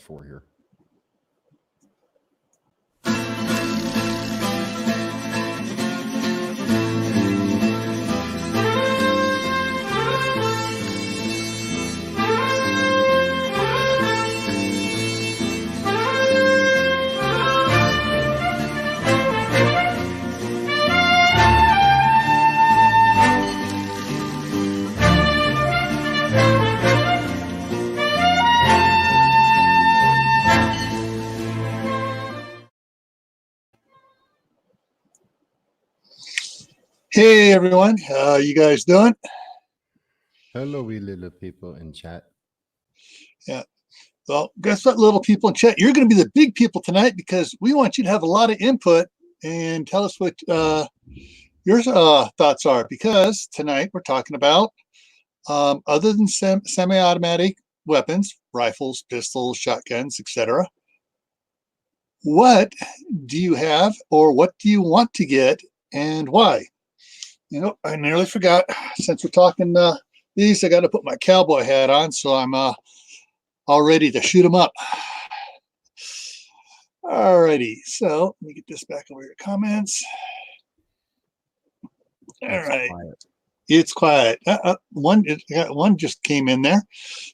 for here. Hey everyone, how you guys doing? Hello, we little people in chat. Yeah. Well, guess what, little people in chat? You're going to be the big people tonight because we want you to have a lot of input and tell us what your thoughts are. Because tonight we're talking about other than semi-automatic weapons, rifles, pistols, shotguns, etc. What do you have, or what do you want to get, and why? You know, I nearly forgot. Since we're talking these, I got to put my cowboy hat on, so I'm all ready to shoot them up. Alrighty, so let me get this back over your comments. All right, quiet. It's quiet. One just came in there.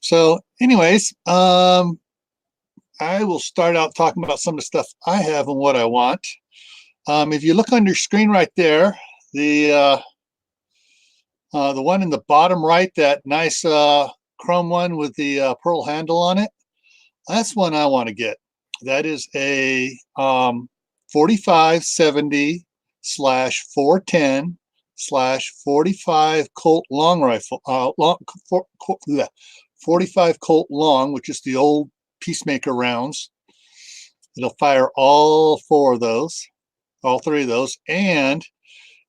So, anyways, I will start out talking about some of the stuff I have and what I want. If you look on your screen right there, the one in the bottom right, that nice chrome one with the pearl handle on it, that's one I want to get. That is a 4570 / 410 / 45 Colt long rifle, 45 Colt long, which is the old Peacemaker rounds. It'll fire all three of those, and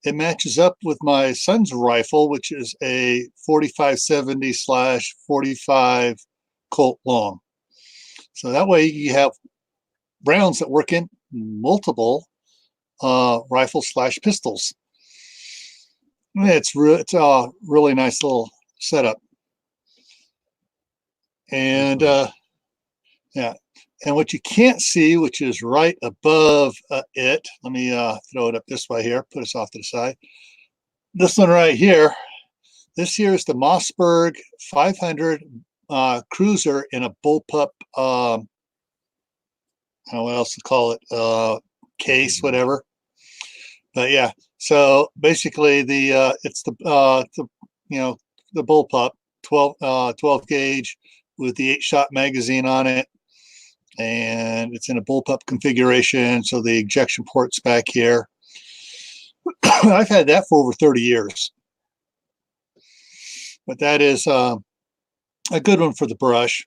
it matches up with my son's rifle, which is a 4570 / 45 Colt long. So that way you have rounds that work in multiple rifles / pistols. It's a really nice little setup. And yeah, and what you can't see, which is right above it, let me throw it up this way here, put us off to the side. This one right here, this here is the Mossberg 500 cruiser in a bullpup, I don't know what else to call it, case, whatever. But yeah, so basically it's the bullpup 12 gauge with the 8-shot magazine on it, and it's in a bullpup configuration. So the ejection port's back here. I've had that for over 30 years, but that is a good one for the brush.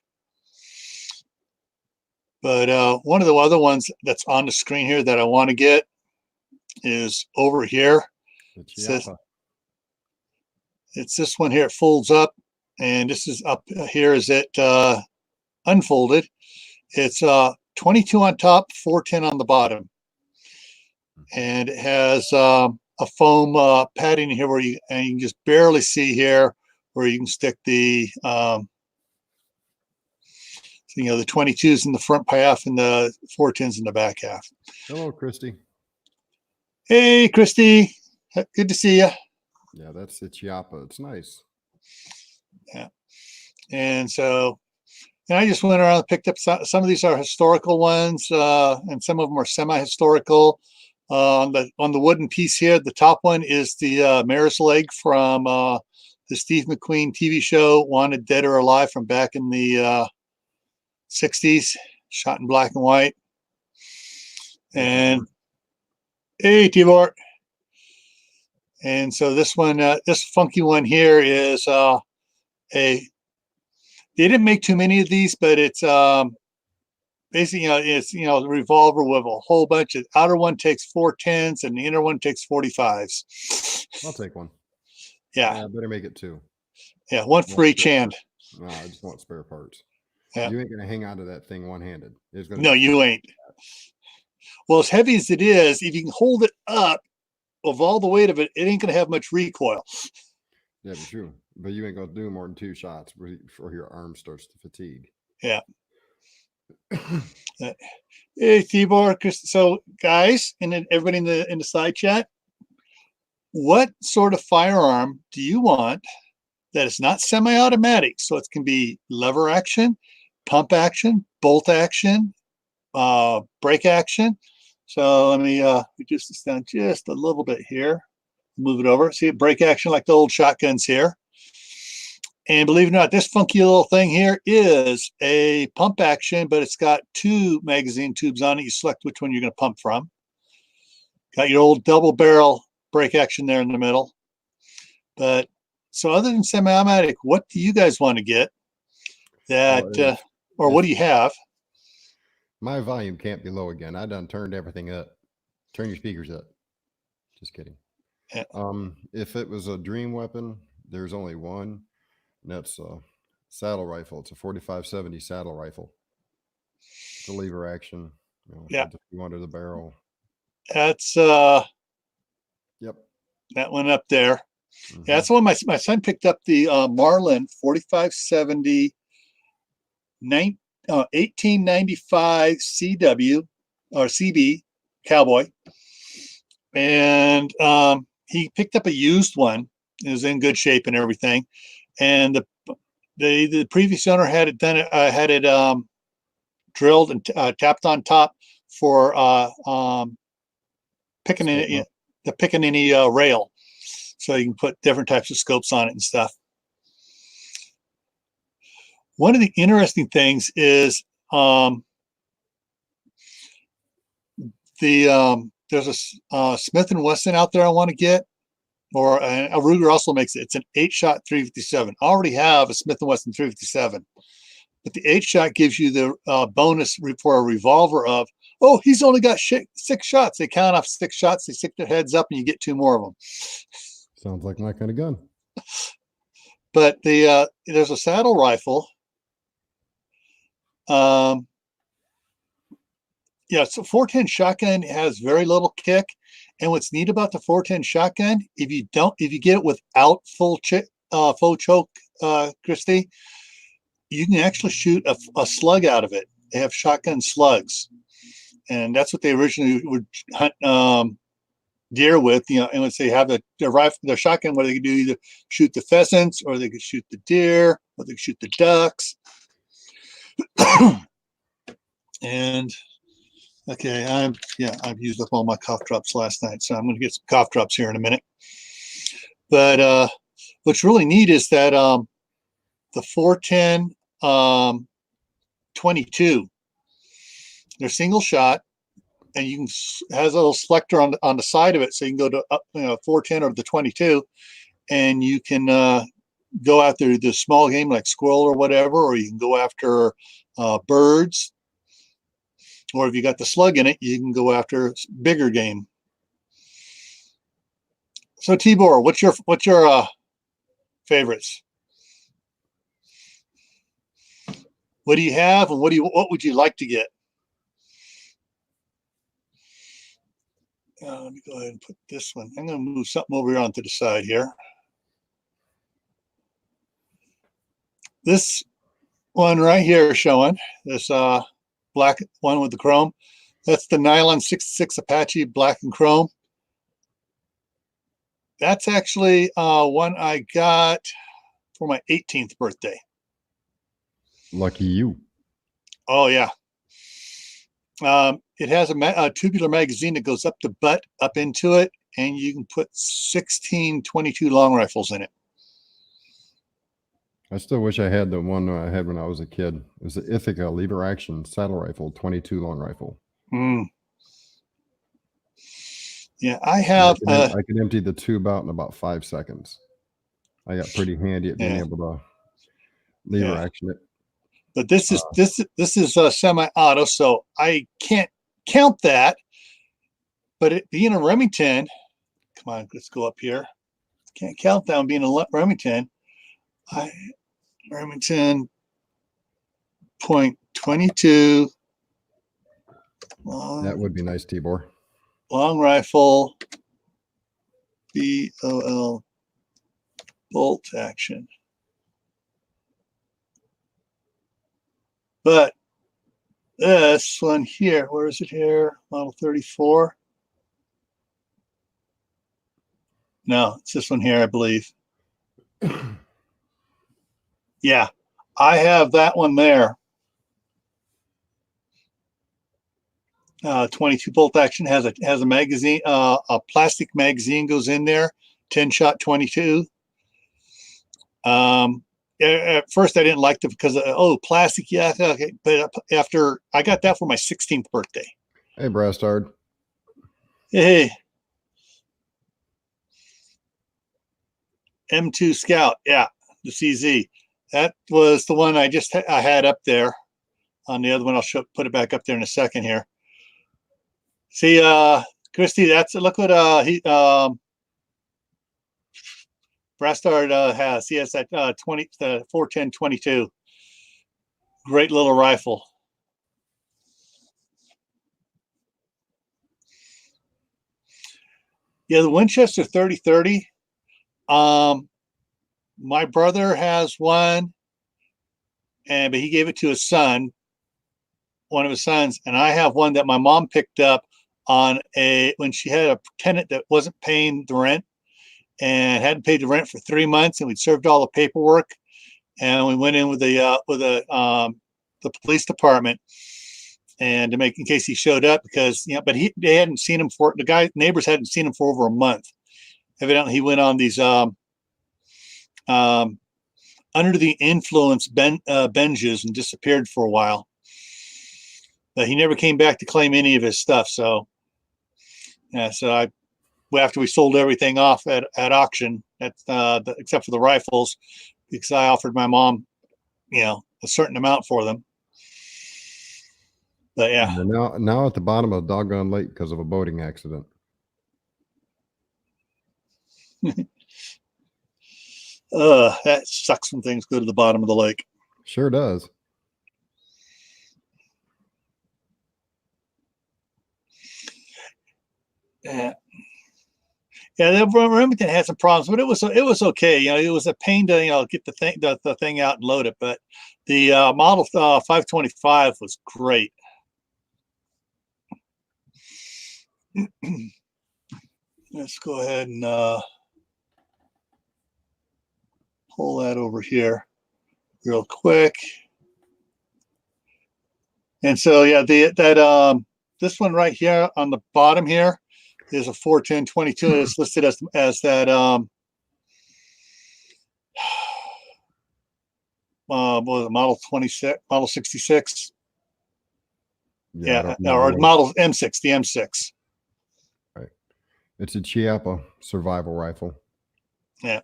But one of the other ones that's on the screen here that I want to get is over here. It's this one here. It folds up, and this is up here. Is it unfolded? It's 22 on top, 410 on the bottom, and it has a foam padding here where you can just barely see here where you can stick the the 22s in the front half and the 410s in the back half. Hello, Christy. Hey, Christy. Good to see you. Yeah, that's the Chiappa. It's nice. Yeah. And so, and I just went around and picked up some of these are historical ones, and some of them are semi-historical. On the wooden piece here, the top one is the mare's leg from the Steve McQueen TV show, Wanted Dead or Alive, from back in the 60s, shot in black and white. And hey, Tibor. And so this one, this funky one here is they didn't make too many of these, but it's basically, it's the revolver with a whole bunch of, the outer one takes 410s and the inner one takes 45s. I'll take one. Yeah. I better make it two. Yeah, one for each hand. No, I just want spare parts. Yeah. You ain't gonna hang on to that thing one-handed. No, you ain't. Well, as heavy as it is, if you can hold it up of all the weight of it, it ain't gonna have much recoil. Yeah, but true. But you ain't gonna do more than 2 shots before your arm starts to fatigue. Yeah. Uh, Hey, Tibor, so guys, and then everybody in the side chat, what sort of firearm do you want that is not semi-automatic? So it can be lever action, pump action, bolt action, brake action. So let me reduce this down just a little bit here. Move it over. See, brake action like the old shotguns here. And believe it or not, this funky little thing here is a pump action, but it's got two magazine tubes on it. You select which one you're going to pump from. Got your old double barrel brake action there in the middle. But so other than semi-automatic, what do you guys want to get that, Well, or what do you have? my volume can't be low again. I done turned everything up. Turn your speakers up. Just kidding. Yeah. If it was a dream weapon, there's only one, and that's a saddle rifle. It's a 4570 saddle rifle. It's a lever action. Yeah. With the under the barrel. That's Yep. that one up there. Mm-hmm. Yeah, that's the one my son picked up, the Marlin 4570 1895 CW or CB Cowboy, and he picked up a used one. It was in good shape and everything, and the previous owner had it done. Had it drilled and tapped on top for picking any rail, so you can put different types of scopes on it and stuff. One of the interesting things is there's a Smith & Wesson out there I want to get, or a Ruger also makes it. It's an 8-shot 357. I already have a Smith & Wesson 357, but the 8-shot gives you the bonus for a revolver of, oh, he's only got 6 shots. They count off 6 shots. They stick their heads up, and you get 2 more of them. Sounds like my kind of gun. But there's a saddle rifle. Yeah, so 410 shotgun has very little kick, and what's neat about the 410 shotgun, if you get it without full choke, Christy, you can actually shoot a slug out of it. They have shotgun slugs, and that's what they originally would hunt deer with. And once they have their rifle, their shotgun, where they could do either shoot the pheasants, or they could shoot the deer, or they could shoot the ducks. And okay, I've used up all my cough drops last night, so I'm going to get some cough drops here in a minute. But what's really neat is that the 410 22, they're single shot, and you can has a little selector on the side of it, so you can go to 410 or the 22, and you can go after the small game like squirrel or whatever, or you can go after birds. Or if you got the slug in it, you can go after bigger game. So Tibor, what's your favorites? What do you have, and what would you like to get? Let me go ahead and put this one. I'm going to move something over here onto the side here. This one right here is showing this black one with the chrome. That's the Nylon 66 Apache black and chrome. That's actually one I got for my 18th birthday. Lucky you. Oh, yeah. It has a tubular magazine that goes up the butt, up into it, and you can put 16 22 long rifles in it. I still wish I had the one I had when I was a kid. It was the Ithaca lever action saddle rifle, 22 long rifle. Yeah, I have. I could empty the tube out in about 5 seconds. I got pretty handy at being able to lever action it. But this is semi-auto, so I can't count that. But it being a Remington, come on, let's go up here. Can't count that one being a Remington. Remington .22. That would be nice, Tibor. Long rifle, BOL, bolt action. But this one here, where is it here? Model 34. No, it's this one here, I believe. Yeah, I have that one there. 22 bolt action, has a magazine, a plastic magazine goes in there, 10-shot 22. At first I didn't like it because plastic, yeah, okay. But after I got that for my 16th birthday. Hey, Brastard. Hey, M2 Scout, yeah, the CZ. That was the one I had up there. On the other one, I'll put it back up there in a second here. See, Christy, look what Brastard has. He has that the 410-22. Great little rifle. Yeah, the Winchester 30-30. My brother has one, but he gave it to his son, one of his sons, and I have one that my mom picked up when she had a tenant that wasn't paying the rent and hadn't paid the rent for 3 months, and we'd served all the paperwork, and we went in with the police department and to make in case he showed up because but they hadn't seen him neighbors hadn't seen him for over a month. Evidently, he went on these under the influence binges and disappeared for a while. But he never came back to claim any of his stuff. So, yeah. So after we sold everything off at auction, except for the rifles, because I offered my mom, a certain amount for them. But yeah. Now at the bottom of a doggone lake because of a boating accident. That sucks when things go to the bottom of the lake. Sure does. Yeah. Yeah, Remington had some problems, but it was okay. It was a pain to get the thing out and load it. But the model 525 was great. Let's go ahead and pull that over here real quick. And so yeah, this one right here on the bottom here is a 410-22. It's listed as that model 26, model 66. Yeah, or model M6, the M6. Right. It's a Chiappa survival rifle. Yeah.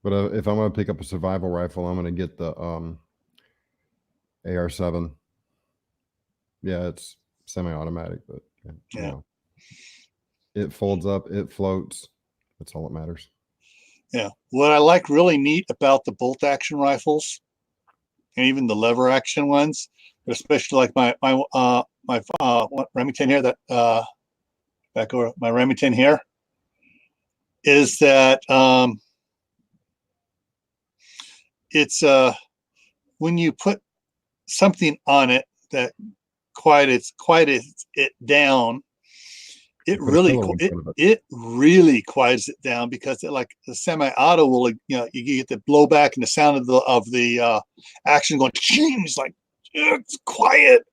But if I'm going to pick up a survival rifle, I'm going to get the AR-7. Yeah, it's semi-automatic, but it folds up, it floats. That's all that matters. Yeah. What I like really neat about the bolt action rifles, and even the lever action ones, but especially like my Remington here, back over my Remington here, is that it's when you put something on it that quiets it down, it really quiets it down, because like the semi-auto will, you get the blowback and the sound of the action going. It's like it's quiet.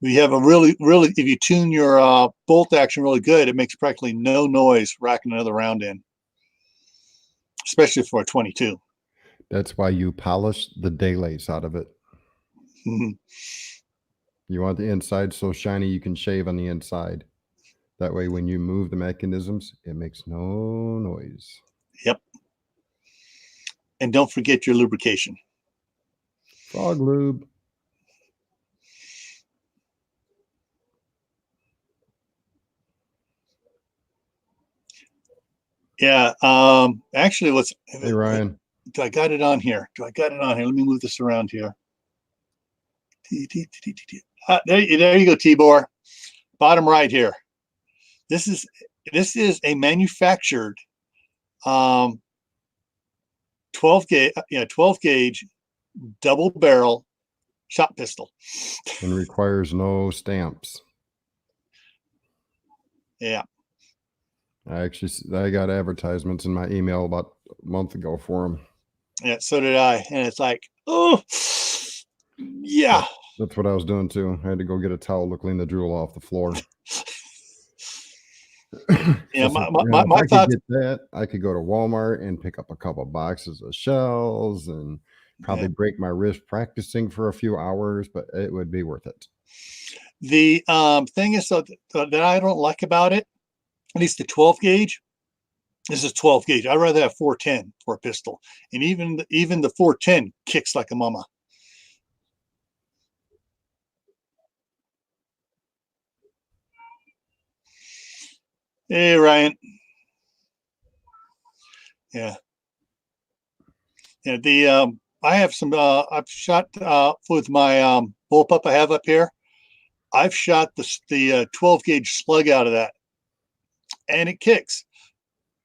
We have a really, if you tune your bolt action really good, it makes practically no noise racking another round in, especially for a 22. That's why you polish the daylights out of it. Mm-hmm. You want the inside so shiny you can shave on the inside. That way, when you move the mechanisms, it makes no noise. Yep. And don't forget your lubrication. Frog lube. Yeah. Actually, Hey, Ryan. Do I got it on here? Let me move this around here. There you go, Tibor. Bottom right here. This is a manufactured 12 gauge double barrel shot pistol. And requires no stamps. Yeah. I got advertisements in my email about a month ago for them. Yeah, so did I. And it's like, oh, yeah. That's what I was doing too. I had to go get a towel to clean the drool off the floor. Yeah, So my if I thoughts. could get that, I could go to Walmart and pick up a couple of boxes of shells and probably break my wrist practicing for a few hours, but it would be worth it. The thing is that I don't like about it, at least the 12 gauge. This is 12 gauge. I'd rather have 410 for a pistol, and even the 410 kicks like a mama. Hey, Ryan. Yeah. Yeah. I have some. I've shot with my bullpup I have up here. I've shot the 12 gauge slug out of that, and it kicks.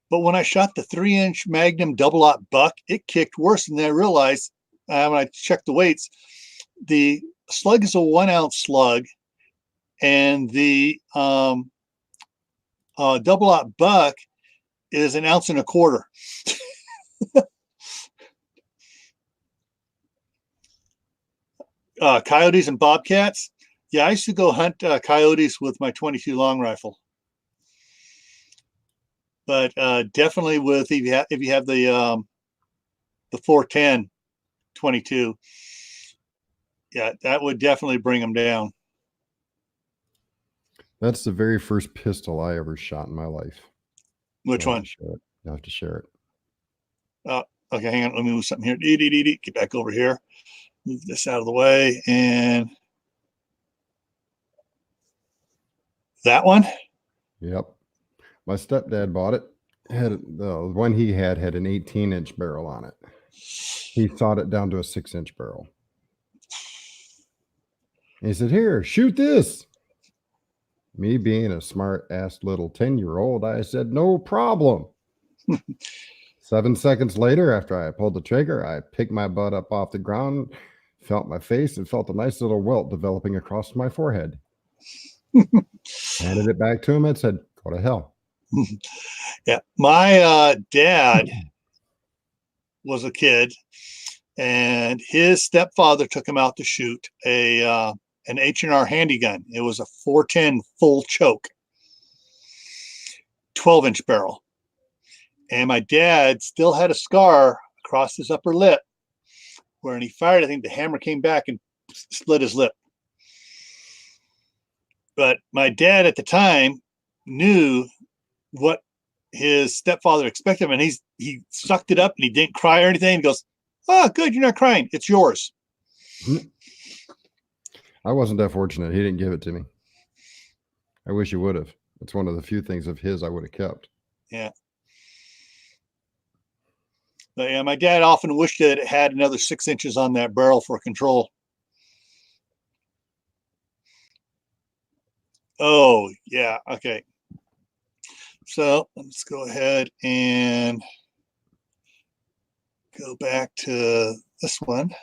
But when I shot the 3-inch Magnum double-aught buck, it kicked worse than I realized when I checked the weights. The slug is a 1-ounce slug, and the double-aught buck is 1.25 ounces. Coyotes and bobcats. Yeah, I used to go hunt coyotes with my 22 long rifle. But definitely with if you have the 410 22, yeah, that would definitely bring them down. That's the very first pistol I ever shot in my life. Which one? You have to share it. Okay, hang on. Let me move something here. Get back over here. Move this out of the way. And that one? Yep. My stepdad bought it. The one he had an 18-inch barrel on it. He thawed it down to a 6-inch barrel. And he said, "Here, shoot this." Me being a smart-ass little 10-year-old, I said, "No problem." 7 seconds later, after I pulled the trigger, I picked my butt up off the ground, felt my face, and felt a nice little welt developing across my forehead. Handed it back to him and said, "Go to hell." Yeah, my dad was a kid, and his stepfather took him out to shoot an H&R handgun. It was a 410 full choke, 12-inch barrel. And my dad still had a scar across his upper lip where when he fired, I think the hammer came back and split his lip. But my dad at the time knew what his stepfather expected him, and he sucked it up and he didn't cry or anything. He goes, "Oh, good, you're not crying. It's yours." I wasn't that fortunate. He didn't give it to me. I wish he would have. It's one of the few things of his I would have kept. Yeah. But yeah, my dad often wished that it had another 6 inches on that barrel for control. Oh, yeah. Okay. So let's go ahead and go back to this one.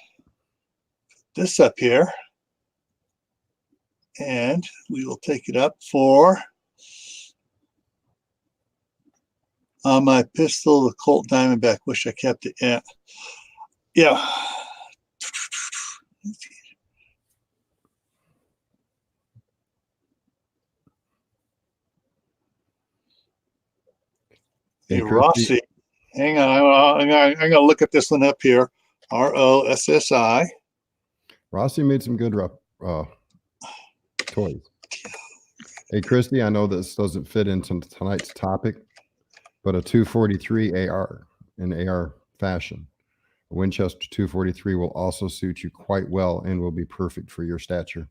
This up here. And we will take it up for on my pistol, the Colt Diamondback. Wish I kept it. Yeah. Yeah. Hey, Rossi. Hang on. I'm going to look at this one up here. ROSSI. Rossi made some good toys. Hey, Christy, I know this doesn't fit into tonight's topic, but a 243 AR in AR fashion. A Winchester 243 will also suit you quite well and will be perfect for your stature.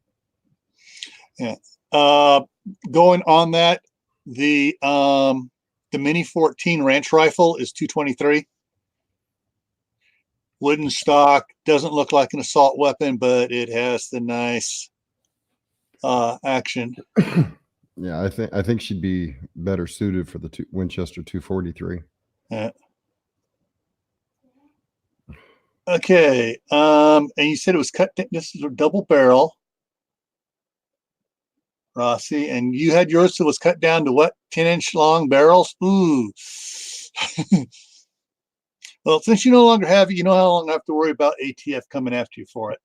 Yeah. Going on that, the Mini 14 ranch rifle is 223. Wooden stock, doesn't look like an assault weapon, but it has the nice action. Yeah, I think she'd be better suited for the Winchester 243. Yeah. Okay. And you said it was cut. This is a double barrel, Rossi, and you had yours that was cut down to what? 10-inch long barrels? Ooh. Well, since you no longer have it, you know how long I have to worry about ATF coming after you for it.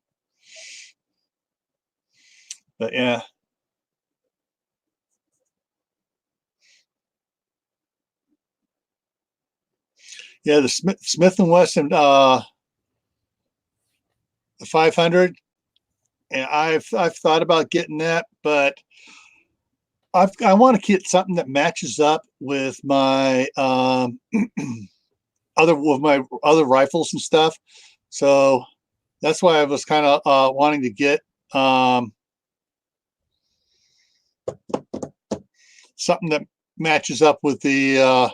But yeah. Yeah, the Smith & Wesson the 500, and I've thought about getting that, but I want to get something that matches up with my other rifles and stuff. So that's why I was kind of wanting to get something that matches up with the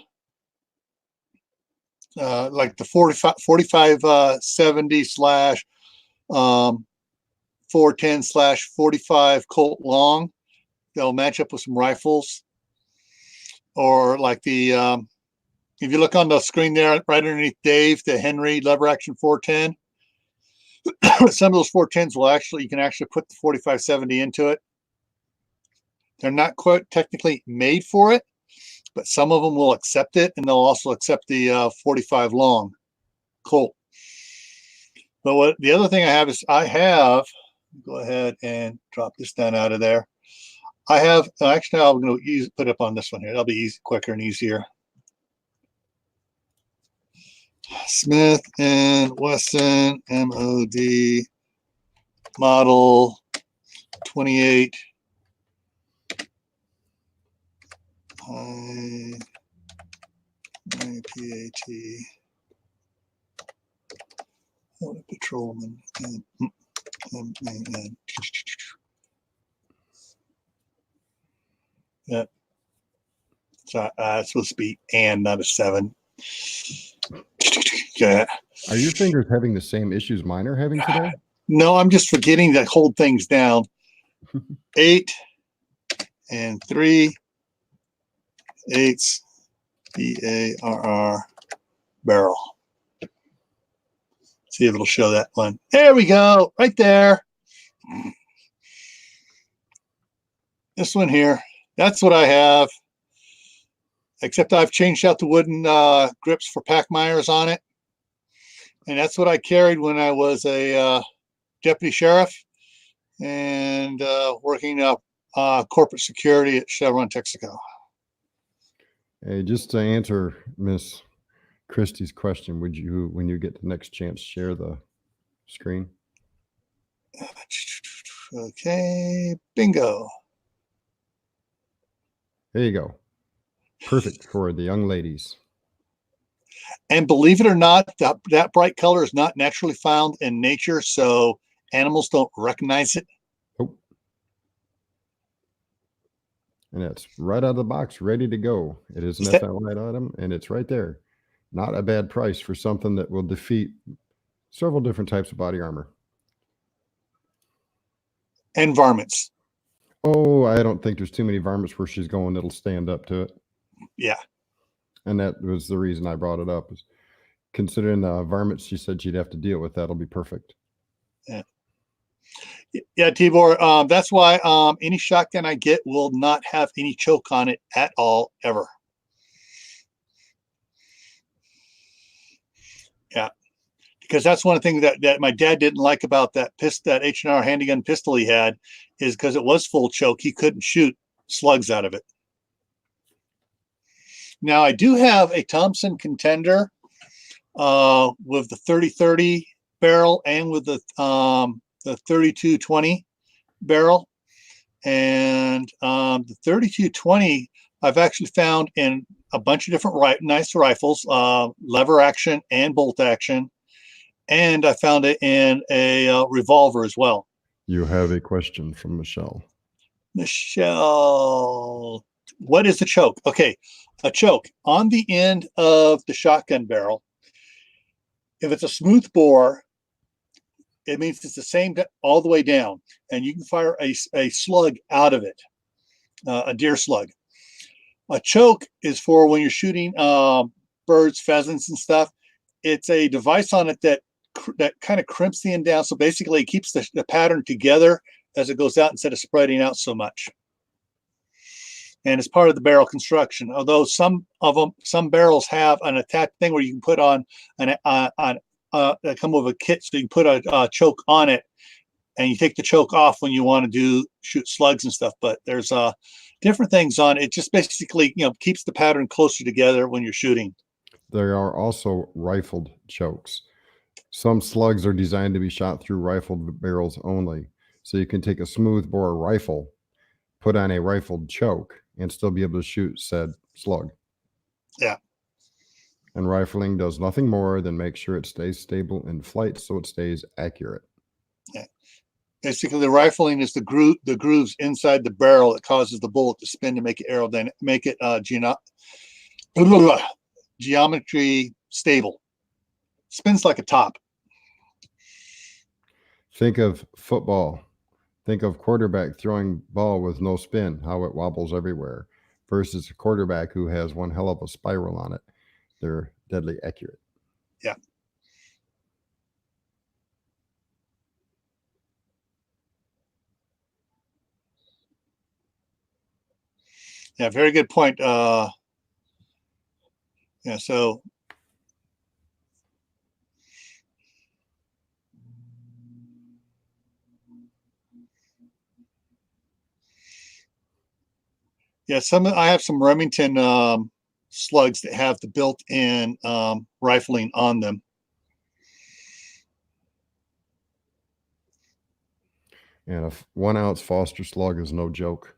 like the 4570 slash 410 slash 45 Colt long. They'll match up with some rifles, or like the if you look on the screen there, right underneath Dave, the Henry lever action 410. Some of those 410s will you can actually put the 4570 into it. They're not quite technically made for it, but some of them will accept it, and they'll also accept the 45 long Colt. But what the other thing I have is go ahead and drop this down out of there. I have actually I'm going to put it up on this one here. That'll be easy, quicker and easier. Smith & Wesson MOD model 28 PAT patrolman and yeah. So it's supposed to be and not a 7. Yeah. Are your fingers having the same issues mine are having today? No, I'm just forgetting to hold things down. 8 and 3/8 BARR barrel. See if it'll show that one. There we go, right there. This one here. That's what I have. Except I've changed out the wooden grips for Packmeyers on it. And that's what I carried when I was a deputy sheriff and working corporate security at Chevron Texaco. Hey, just to answer Miss Christie's question, would you, when you get the next chance, share the screen? Okay, bingo. There you go. Perfect for the young ladies. And believe it or not, that bright color is not naturally found in nature, so animals don't recognize it. Oh. And it's right out of the box, ready to go. It is an FLite item, and it's right there. Not a bad price for something that will defeat several different types of body armor. And varmints. Oh, I don't think there's too many varmints where she's going that'll stand up to it. Yeah. And that was the reason I brought it up. Is considering the varmints she said she'd have to deal with, that'll be perfect. Yeah. Yeah, Tibor. That's why any shotgun I get will not have any choke on it at all, ever. Yeah, because that's one thing that my dad didn't like about that H&R handgun pistol he had, is because it was full choke. He couldn't shoot slugs out of it. Now I do have a Thompson Contender with the 30-30 barrel and with the 32-20 barrel, and the 32-20 I've actually found in a bunch of different nice rifles, lever action and bolt action, and I found it in a revolver as well. You have a question from Michelle. Michelle, what is the choke? Okay, a choke on the end of the shotgun barrel. If it's a smooth bore, it means it's the same all the way down, and you can fire a slug out of it, a deer slug. A choke is for when you're shooting birds, pheasants, and stuff. It's a device on it that kind of crimps the end down. So basically, it keeps the pattern together as it goes out instead of spreading out so much. And it's part of the barrel construction. Although some barrels have an attached thing where you can put on they come with a kit, so you can put a choke on it, and you take the choke off when you want to shoot slugs and stuff. But there's different things on it. It just basically keeps the pattern closer together when you're shooting. There are also rifled chokes. Some slugs are designed to be shot through rifled barrels only. So you can take a smooth bore rifle, put on a rifled choke, and still be able to shoot said slug. Yeah. And rifling does nothing more than make sure it stays stable in flight so it stays accurate. Yeah. Basically, the rifling is the grooves inside the barrel that causes the bullet to spin to make it aerodynamic, make it geometry stable. Spins like a top. Think of football. Think of quarterback throwing ball with no spin, how it wobbles everywhere, versus a quarterback who has one hell of a spiral on it. They're deadly accurate. Yeah. Yeah, very good point. Yeah, so yeah, I have some Remington slugs that have the built-in rifling on them. And a 1 ounce Foster slug is no joke.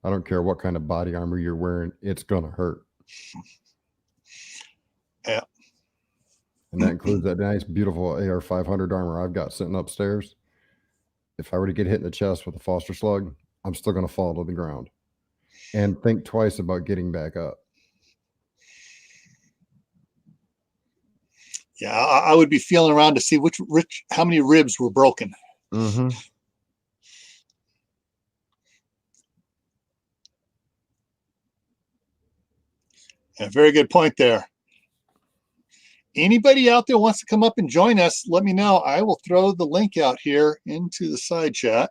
I don't care what kind of body armor you're wearing, it's gonna hurt. Yeah. And that includes that nice, beautiful AR-500 armor I've got sitting upstairs. If I were to get hit in the chest with a Foster slug, I'm still going to fall to the ground and think twice about getting back up. Yeah, I would be feeling around to see how many ribs were broken. Mm-hmm. Yeah, very good point there. Anybody out there wants to come up and join us, let me know. I will throw the link out here into the side chat.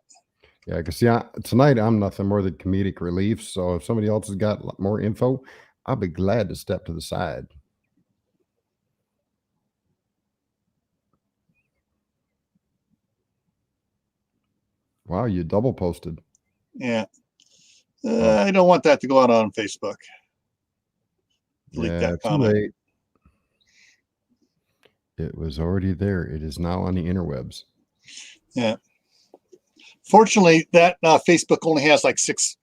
Yeah, because tonight I'm nothing more than comedic relief. So if somebody else has got more info, I'll be glad to step to the side. Wow, you double posted. Yeah. I don't want that to go out on Facebook. Delete that comment. Too late. It was already there. It is now on the interwebs. Yeah. Fortunately, that Facebook only has like 6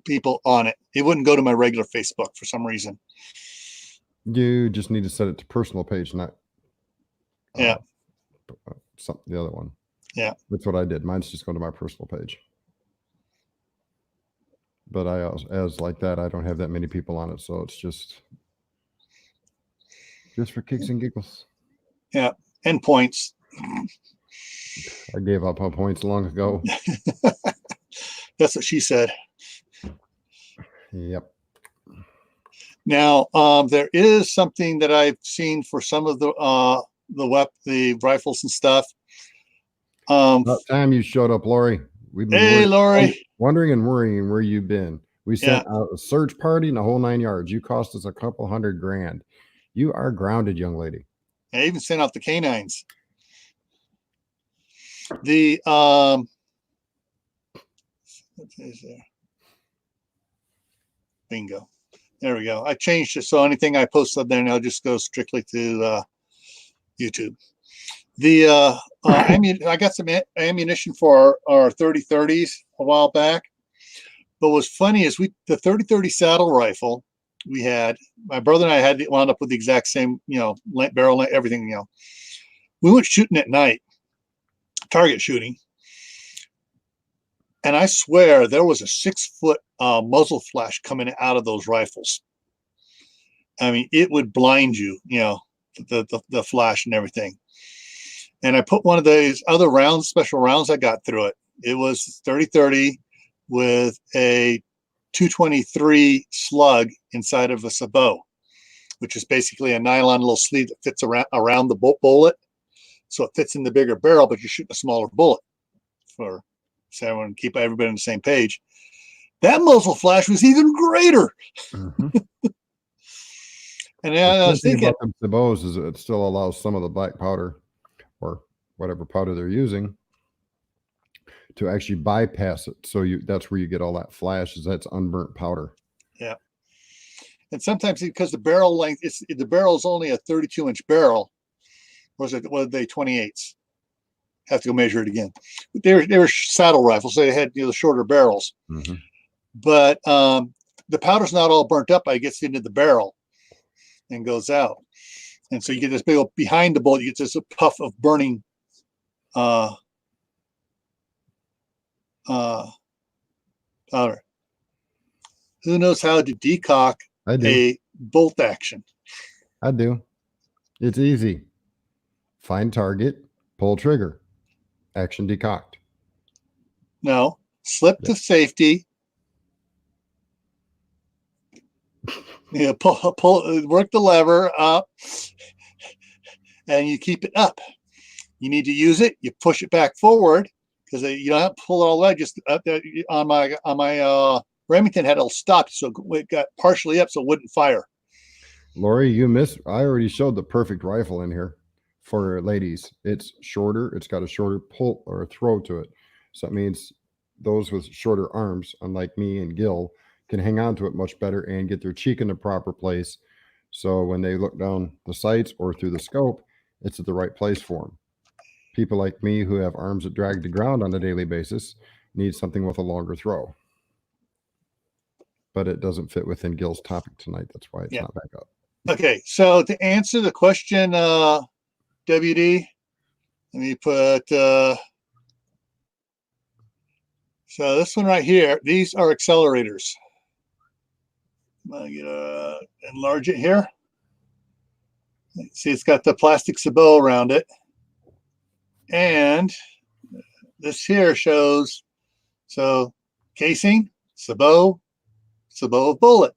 people on it. It wouldn't go to my regular Facebook for some reason. You just need to set it to personal page, not the other one. Yeah, that's what I did. Mine's just going to my personal page. But as like that, I don't have that many people on it, so it's just for kicks and giggles. Yeah, and points. I gave up on points long ago. That's what she said. Yep. Now, there is something that I've seen for some of the rifles and stuff. About time you showed up, Lori. We've been Lori. Wondering and worrying where you've been. We sent out a search party and the whole 9 yards. You cost us a couple $100,000. You are grounded, young lady. I even sent out the canines. The what is there? Bingo. There we go. I changed it so anything I post up there now just goes strictly to YouTube. The I got some ammunition for our 30-30s a while back. But what's funny is the 30-30 saddle rifle we had, my brother and I had wound up with the exact same, barrel length, everything, We went shooting at night, target shooting. And I swear there was a 6-foot muzzle flash coming out of those rifles. I mean, it would blind you, the flash and everything. And I put one of those other rounds, special rounds I got through it. It was 30-30 with a 223 slug inside of a sabot. which is basically a nylon little sleeve that fits around the bullet. So it fits in the bigger barrel, but you're shooting a smaller bullet. So I want to keep everybody on the same page. That muzzle flash was even greater. Mm-hmm. And I was thinking about them Sabots is it still allows some of the black powder or whatever powder they're using to actually bypass it. So that's where you get all that flash, is that's unburnt powder. Yeah. And sometimes because the barrel length, the barrel is only a 32-inch barrel. What are they, 28s? Have to go measure it again. But they were saddle rifles, so they had the shorter barrels. Mm-hmm. But the powder's not all burnt up. It gets into the barrel and goes out. And so you get this big old, behind the bullet, you get this puff of burning powder. Who knows how to decock a bolt action? I do. It's easy. Find target, pull trigger, action decocked. No, slip to safety. You pull, work the lever up, and you keep it up. You need to use it. You push it back forward because you don't have to pull it all the way. Just up there on my Remington had it stopped, so it got partially up, so it wouldn't fire. Lori, you missed. I already showed the perfect rifle in here for ladies. It's shorter. It's got a shorter pull or a throw to it, so it means those with shorter arms, unlike me and Gil, can hang on to it much better and get their cheek in the proper place. So when they look down the sights or through the scope, it's at the right place for them. People like me who have arms that drag the ground on a daily basis need something with a longer throw. But it doesn't fit within Gil's topic tonight. That's why it's not back up. Okay, so to answer the question, WD, let me put, so this one right here, these are accelerators. I'm gonna enlarge it here. See, it's got the plastic sabot around it. And this here shows, so casing, sabot of bullet.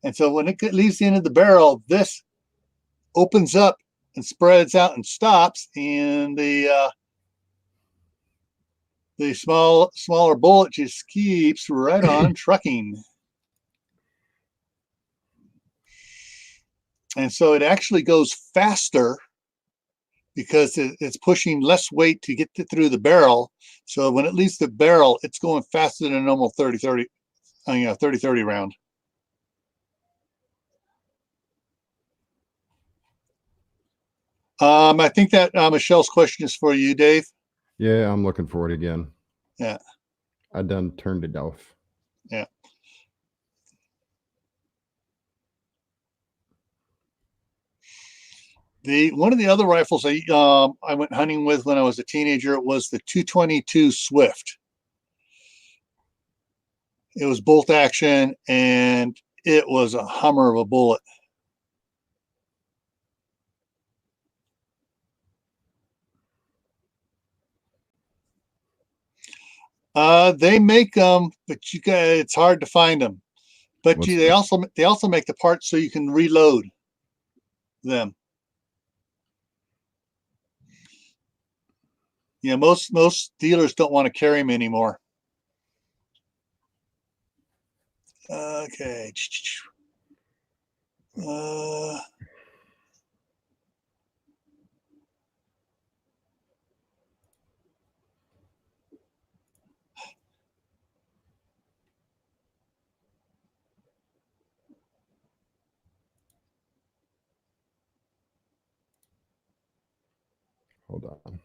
And so when it leaves the end of the barrel, this opens up and spreads out and stops, and the smaller bullet just keeps right on trucking. And so it actually goes faster because it's pushing less weight to get through the barrel. So when it leaves the barrel, it's going faster than a normal 30-30 round. I think that Michelle's question is for you, Dave. Yeah, I'm looking for it again. Yeah. I done turned it off. Yeah. One of the other rifles I went hunting with when I was a teenager was the 222 Swift. It was bolt action, and it was a hummer of a bullet. They make them, but it's hard to find them. But they also make the parts so you can reload them. Yeah, most dealers don't want to carry them anymore. Okay. Hold on.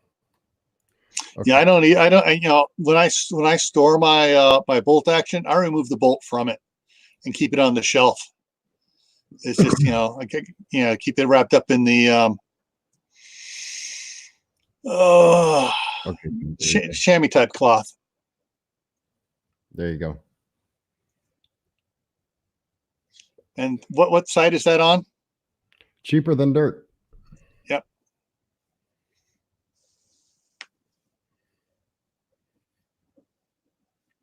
Okay. Yeah, when I store my my bolt action, I remove the bolt from it and keep it on the shelf. It's just keep it wrapped up in the chamois type cloth. There you go. And what side is that on? Cheaper than dirt. Yep.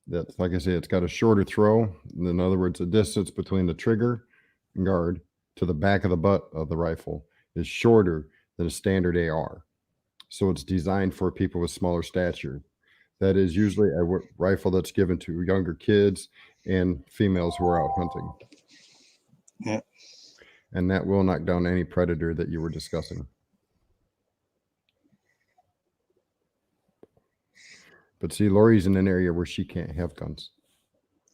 That's, like I say, it's got a shorter throw. In other words, the distance between the trigger and guard to the back of the butt of the rifle is shorter than a standard AR. So it's designed for people with smaller stature. That is usually a rifle that's given to younger kids and females who are out hunting. Yeah. And that will knock down any predator that you were discussing. But see, Lori's in an area where she can't have guns.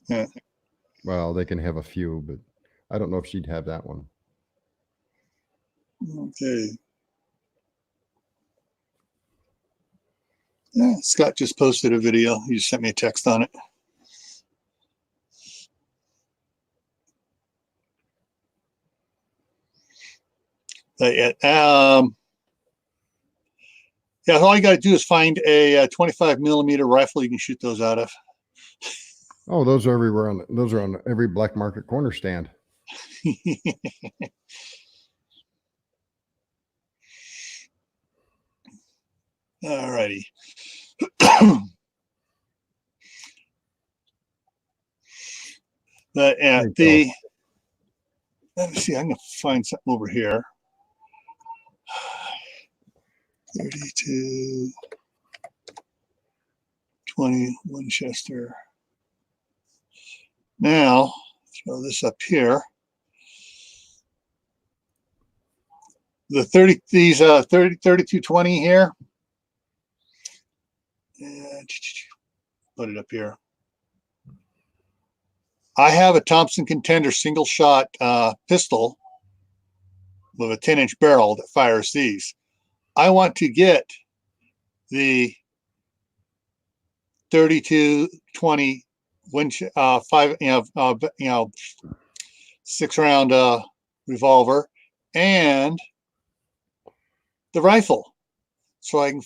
Yeah. Well, they can have a few, but I don't know if she'd have that one. Okay. Yeah, Scott just posted a video. He just sent me a text on it. Yeah, all you got to do is find a 25 millimeter rifle you can shoot those out of. Oh, those are everywhere. Those are on every black market corner stand. All righty. But let me see. I'm gonna find something over here. 32, 20 Winchester. Now throw this up here. The 3220 here. Put it up here. I have a Thompson Contender single shot pistol with a 10-inch barrel that fires these. I want to get the 3220 6-round revolver and the rifle, so I can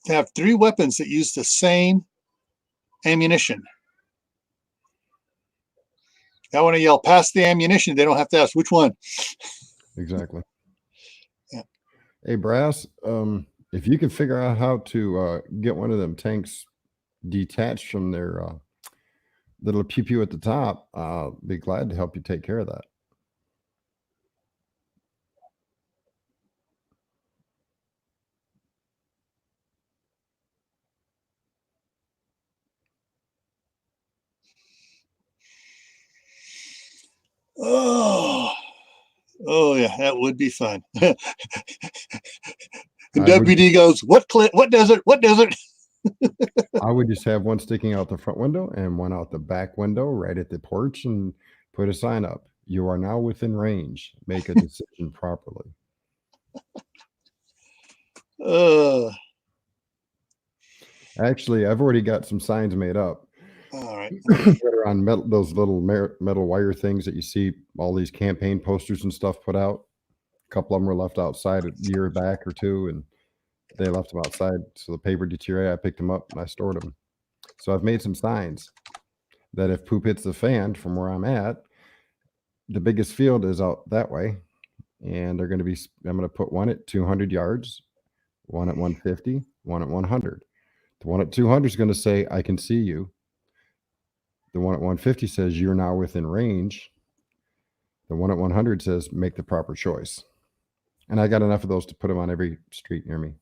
have 3 weapons that use the same ammunition. Now, when I yell "pass the ammunition," they don't have to ask which one. Exactly. Yeah. Hey, Brass, if you can figure out how to get one of them tanks detached from their little pew-pew at the top, I'll be glad to help you take care of that. Oh yeah, that would be fun. And WD goes, "What does it? What does it?" I would just have one sticking out the front window and one out the back window right at the porch and put a sign up. You are now within range. Make a decision properly. Actually, I've already got some signs made up. All right. That are on those little metal wire things that you see all these campaign posters and stuff put out. A couple of them were left outside a year back or two, and they left them outside. So the paper deteriorated. I picked them up and I stored them. So I've made some signs that if poop hits the fan from where I'm at, the biggest field is out that way. And they're going to be, I'm going to put one at 200 yards, one at 150, one at 100. The one at 200 is going to say, I can see you. The one at 150 says, you're now within range. The one at 100 says, make the proper choice. And I got enough of those to put them on every street near me.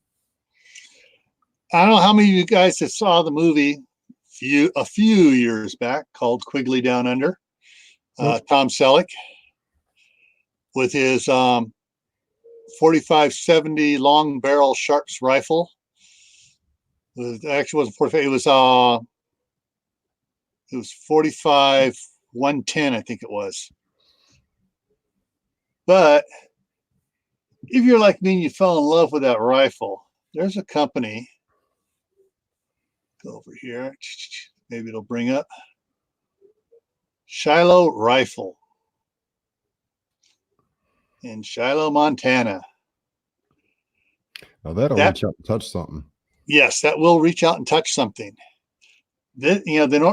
I don't know how many of you guys that saw the movie a few years back called Quigley Down Under. Tom Selleck with his 4570 long barrel Sharps rifle. It actually wasn't 45. It was 45 110, I think it was. But if you're like me and you fell in love with that rifle, there's a company. Go over here. Maybe it'll bring up Shiloh Rifle in Shiloh, Montana. Now that'll reach out and touch something. Yes, that will reach out and touch something. The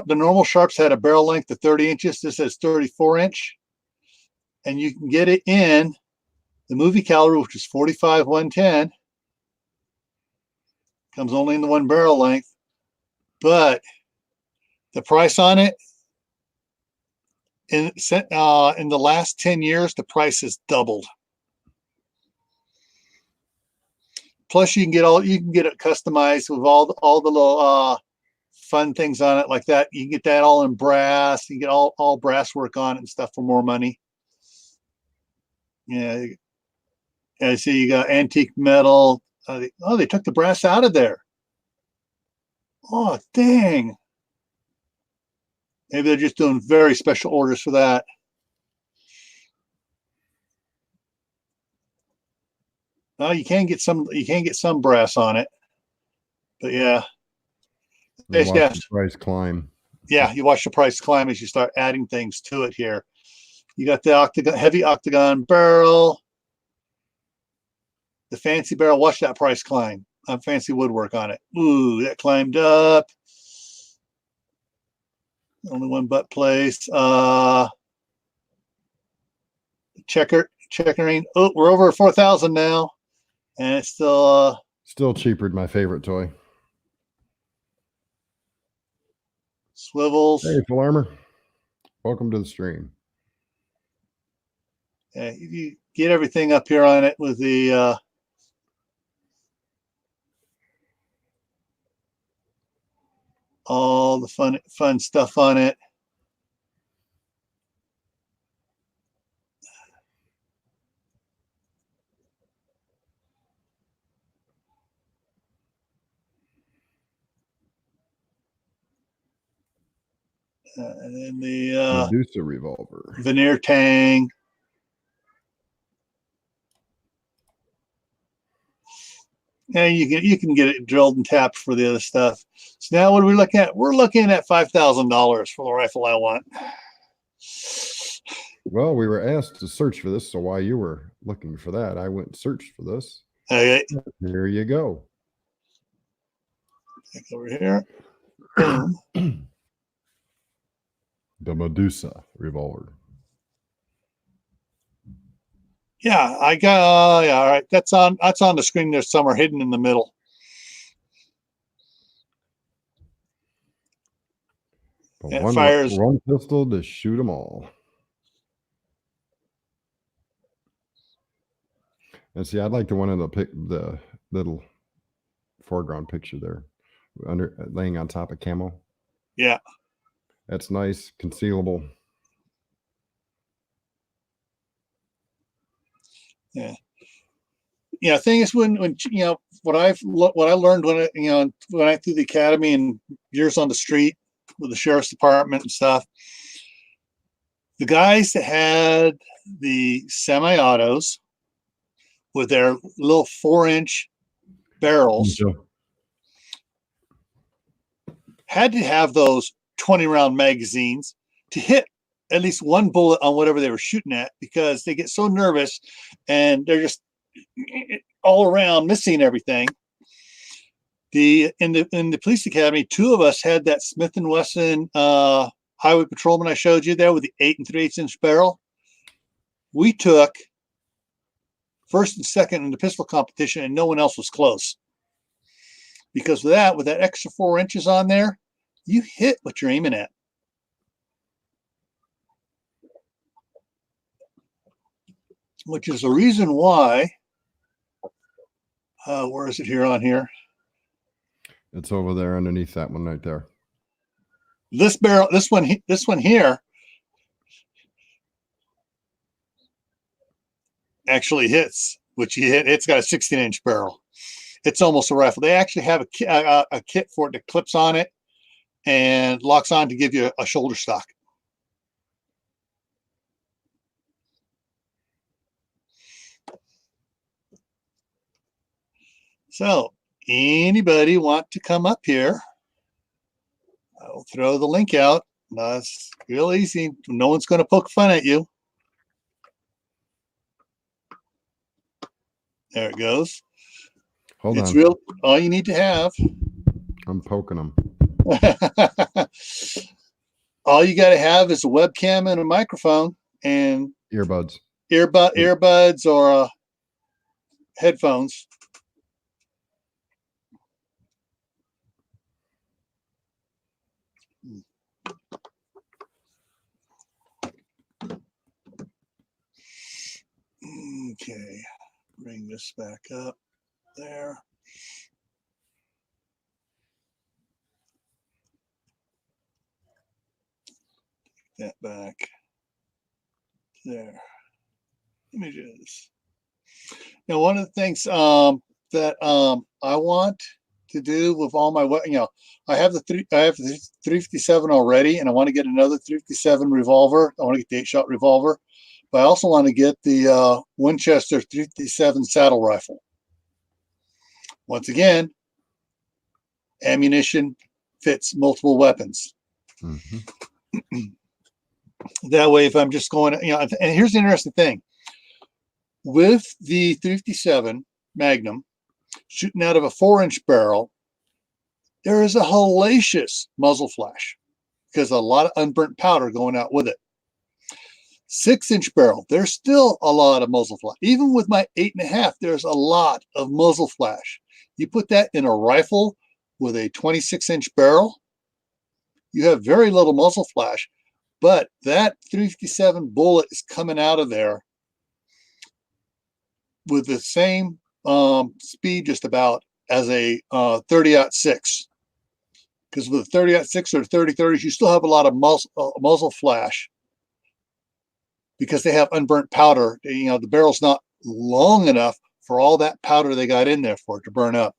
normal Sharps had a barrel length of 30 inches. This has 34 inch. And you can get it in the movie caliber, which is 45 110. Comes only in the one barrel length. But the price on it in the last 10 years, the price has doubled. Plus, you can get it customized with all the little fun things on it like that. You can get that all in brass. You can get all brass work on it and stuff for more money. Yeah. I see you got antique metal. They took the brass out of there. Oh, dang. Maybe they're just doing very special orders for that. Oh, you can get some brass on it. But yeah. Watch the price climb. Yeah, you watch the price climb as you start adding things to it here. You got the heavy octagon barrel. The fancy barrel, watch that price climb. Fancy woodwork on it. Ooh, that climbed up. Only one butt place. Checkering. Oh, we're over 4,000 now, and it's still cheaper than my favorite toy. Swivels. Hey, full armor. Welcome to the stream. Yeah, you get everything up here on it with the all the fun stuff on it. And then the Medusa revolver, veneer tang. And you can get it drilled and tapped for the other stuff. So now what are we looking at? We're looking at $5,000 for the rifle I want. Well, we were asked to search for this, so while you were looking for that, I went and searched for this. Okay. Here you go. Take over here. Boom. The Medusa revolver. Yeah, I got. Yeah, all right. That's on the screen there somewhere, hidden in the middle. But one pistol to shoot them all. And see, I'd like the one in the little foreground picture there, laying on top of camo. Yeah, that's nice, concealable. Yeah. Yeah. Thing is, when what I learned when I through the academy and years on the street with the sheriff's department and stuff, the guys that had the semi-autos with their little 4-inch barrels had to have those 20-round magazines to hit at least one bullet on whatever they were shooting at, because they get so nervous and they're just all around missing everything. In the police academy, 2 of us had that Smith & Wesson highway patrolman I showed you there with the 8 3/8-inch barrel. We took first and second in the pistol competition, and no one else was close. Because with that extra 4 inches on there, you hit what you're aiming at. Which is the reason why, where is it here on here? It's over there underneath that one right there. This barrel, this one here actually hits, which you hit. It's got a 16-inch barrel. It's almost a rifle. They actually have a kit for it that clips on it and locks on to give you a shoulder stock. So anybody want to come up here? I'll throw the link out. It's real easy. No one's going to poke fun at you. There it goes. Hold on. It's real. All you need to have. I'm poking them. All you got to have is a webcam and a microphone and earbuds or headphones. Okay, bring this back up there. That back there. Images. Now, one of the things that I want to do with all my, I have the 357 already, and I want to get another 357 revolver. I want to get the 8-shot revolver, but I also want to get the Winchester 357 saddle rifle. Once again, ammunition fits multiple weapons. Mm-hmm. That way, if I'm just going, and here's the interesting thing. With the 357 Magnum shooting out of a 4-inch barrel, there is a hellacious muzzle flash because a lot of unburnt powder going out with it. 6-inch barrel, there's still a lot of muzzle flash. Even with my 8.5, there's a lot of muzzle flash. You put that in a rifle with a 26-inch barrel, you have very little muzzle flash, but that 357 bullet is coming out of there with the same speed just about as a 30-06. Because with a 30-06 or 30-30s, you still have a lot of muzzle flash because they have unburnt powder. The barrel's not long enough for all that powder they got in there for it to burn up.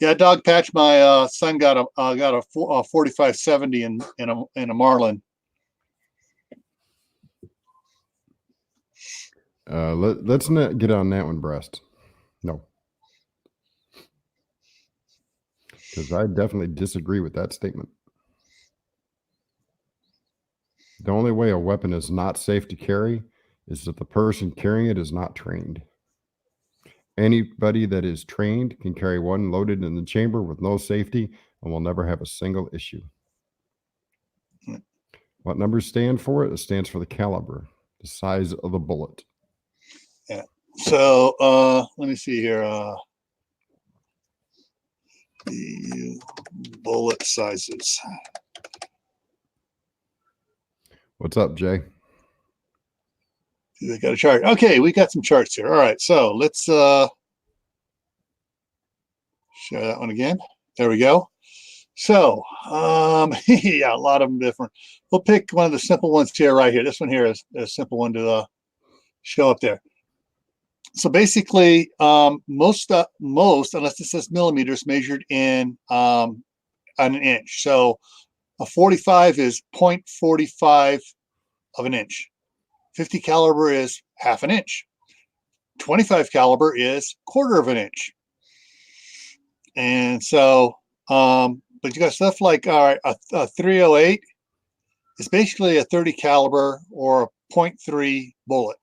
Yeah, dog patch. My son got a 4570 in a Marlin. Let's not get on that one, Breast. No. Because I definitely disagree with that statement. The only way a weapon is not safe to carry is that the person carrying it is not trained. Anybody that is trained can carry one loaded in the chamber with no safety and will never have a single issue. What numbers stand for? It stands for the caliber, the size of the bullet. Yeah. So let me see here. The bullet sizes. What's up, Jay? They got a chart. Okay, we got some charts here. All right, so let's share that one again. There we go. So yeah, a lot of them different. We'll pick one of the simple ones here, right here. This one here is a simple one to show up there. So basically, most, unless it says millimeters, measured in an inch. So a 45 is 0.45 of an inch. 50 caliber is half an inch. 25 caliber is quarter of an inch. And so, but you got stuff like, all right, a 308 is basically a 30 caliber or a 0.3 bullet.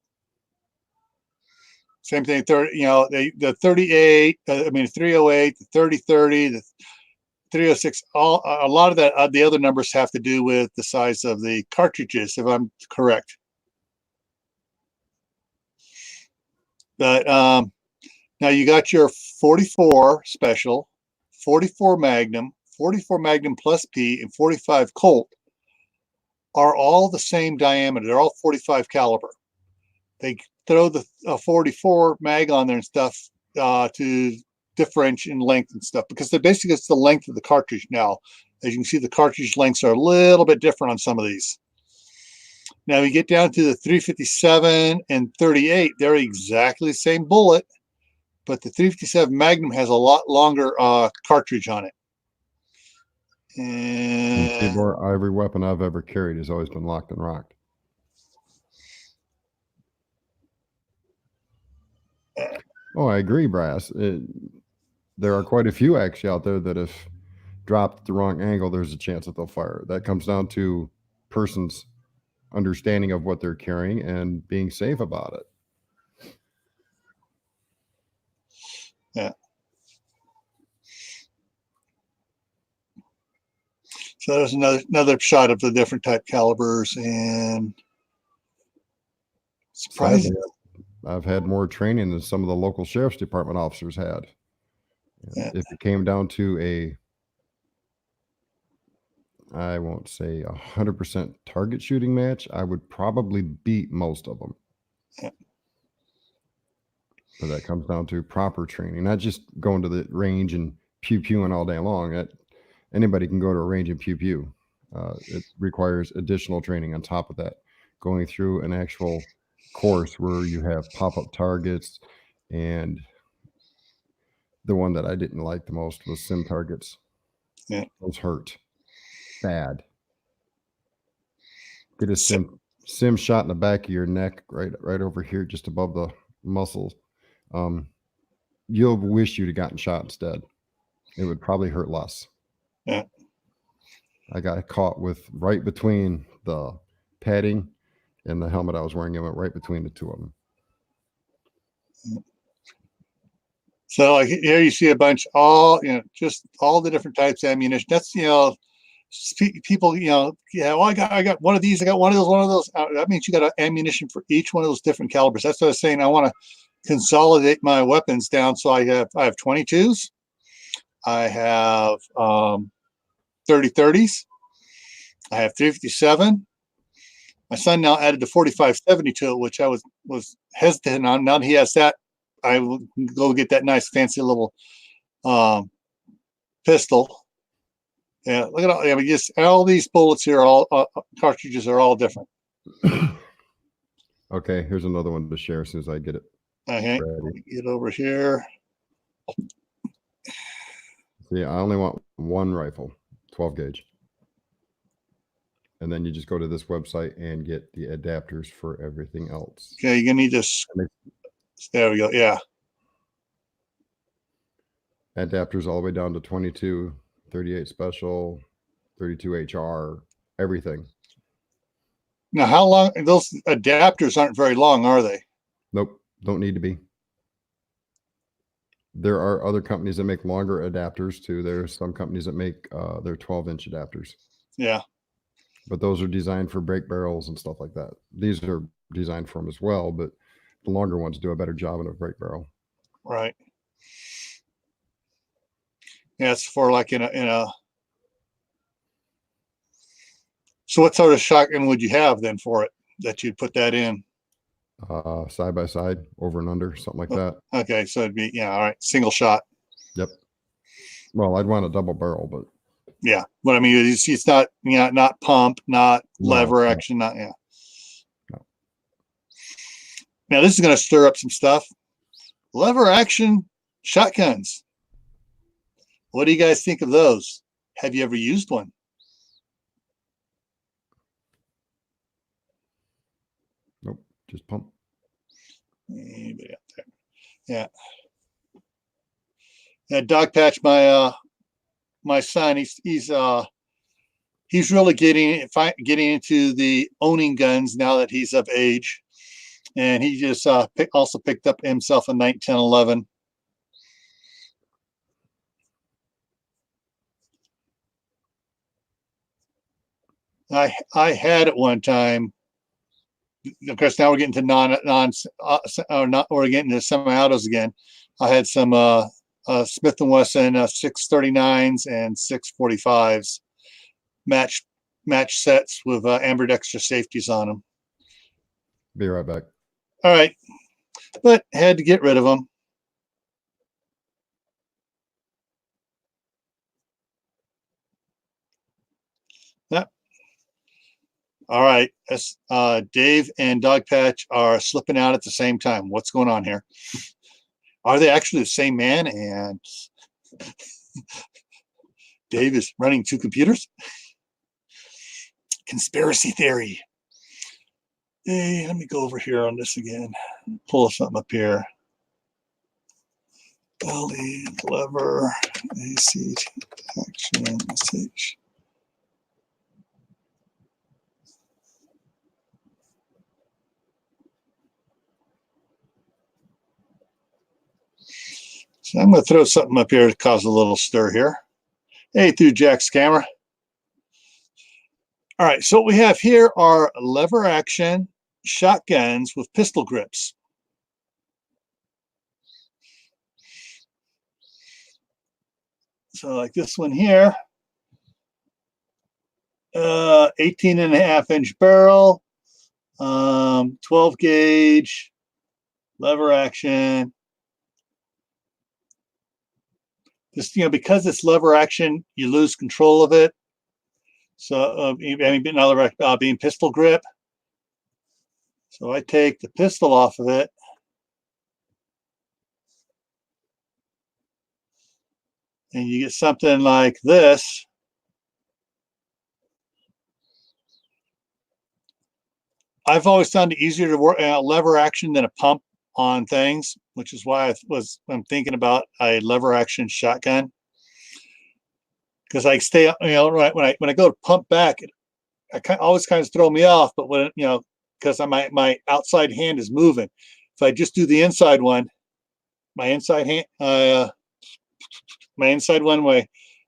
Same thing, the 38, 308, the 30-30, the 306, a lot of that, the other numbers have to do with the size of the cartridges, if I'm correct. But now you got your 44 special, 44 Magnum, 44 Magnum plus P, and 45 Colt are all the same diameter. They're all 45 caliber. They throw the 44 mag on there and stuff to differentiate in length and stuff, because basically it's the length of the cartridge now. As you can see, the cartridge lengths are a little bit different on some of these. Now you get down to the 357 and 38, they're exactly the same bullet, but the 357 Magnum has a lot longer cartridge on it. And every weapon I've ever carried has always been locked and rocked. Oh, I agree, Brass. There are quite a few actually out there that if dropped at the wrong angle, there's a chance that they'll fire. That comes down to person's understanding of what they're carrying and being safe about it. Yeah. So there's another shot of the different type calibers, and surprising. I've had more training than some of the local sheriff's department officers had. Yeah. If it came down to a I won't say 100% target shooting match. I would probably beat most of them. Yeah. But that comes down to proper training, not just going to the range and pew-pewing all day long. Anybody can go to a range and pew-pew. It requires additional training on top of that, going through an actual course where you have pop-up targets, and the one that I didn't like the most was sim targets. Yeah. Those hurt bad. Get a sim shot in the back of your neck, right over here, just above the muscles. You'll wish you'd have gotten shot instead. It would probably hurt less. Yeah. I got caught with right between the padding and the helmet I was wearing. It went right between the two of them. So like here you see a bunch, all, just all the different types of ammunition. That's, people, yeah, well, I got one of these, I got one of those. That means you got ammunition for each one of those different calibers. That's what I was saying. I want to consolidate my weapons down. So I have 22s. I have 30-30s. I have 357. My son now added the 45-70 to it, which I was hesitant on. Now that he has that, I will go get that nice fancy little pistol. Yeah, look at all. I mean, just all these bullets here, all cartridges are all different. Okay, here's another one to share as soon as I get it. Okay, get over here. See, I only want one rifle, 12 gauge. And then you just go to this website and get the adapters for everything else. Okay, you're gonna need this. There we go. Yeah. Adapters all the way down to 22, 38 special, 32 HR, everything. Now, how long? Those adapters aren't very long, are they? Nope, don't need to be. There are other companies that make longer adapters too. There are some companies that make their 12-inch adapters. Yeah. But those are designed for brake barrels and stuff like that. These are designed for them as well, but the longer ones do a better job in a brake barrel. Right. Yeah, it's for like in a. So what sort of shotgun would you have then for it that you'd put that in? Side by side, over and under, something like that. Okay, so it'd be, yeah, all right, single shot. Yep. Well, I'd want a double barrel, but yeah, but I mean, it's not, not pump, not lever action, not, yeah. No. Now this is going to stir up some stuff. Lever action shotguns. What do you guys think of those? Have you ever used one? Nope, just pump. Anybody out there? Yeah. Yeah, Dog Patch, my son, he's really getting into the owning guns now that he's of age, and he just also picked up himself a 1911. I had at one time. Of course, now we're getting to we're getting to semi-autos again. I had some Smith & Wesson 639s and 645s match sets with ambidextrous safeties on them. Be right back. All right, but had to get rid of them. Yep. All right, Dave and Dog Patch are slipping out at the same time. What's going on here? Are they actually the same man? And Dave is running two computers? Conspiracy theory. Hey, let me go over here on this again. Pull something up here. LE, lever, AC, action, message. So I'm going to throw something up here to cause a little stir here. Hey, through Jack's camera. All right, so what we have here are lever action shotguns with pistol grips. So like this one here. 18.5-inch barrel, 12 gauge, lever action. Just, because it's lever action, you lose control of it. So, being pistol grip. So I take the pistol off of it. And you get something like this. I've always found it easier to work lever action than a pump on things, which is why I'm thinking about a lever action shotgun. Because I stay, right when I go to pump back, always kind of throw me off. But when because my outside hand is moving. If I just do the inside one, my inside hand, my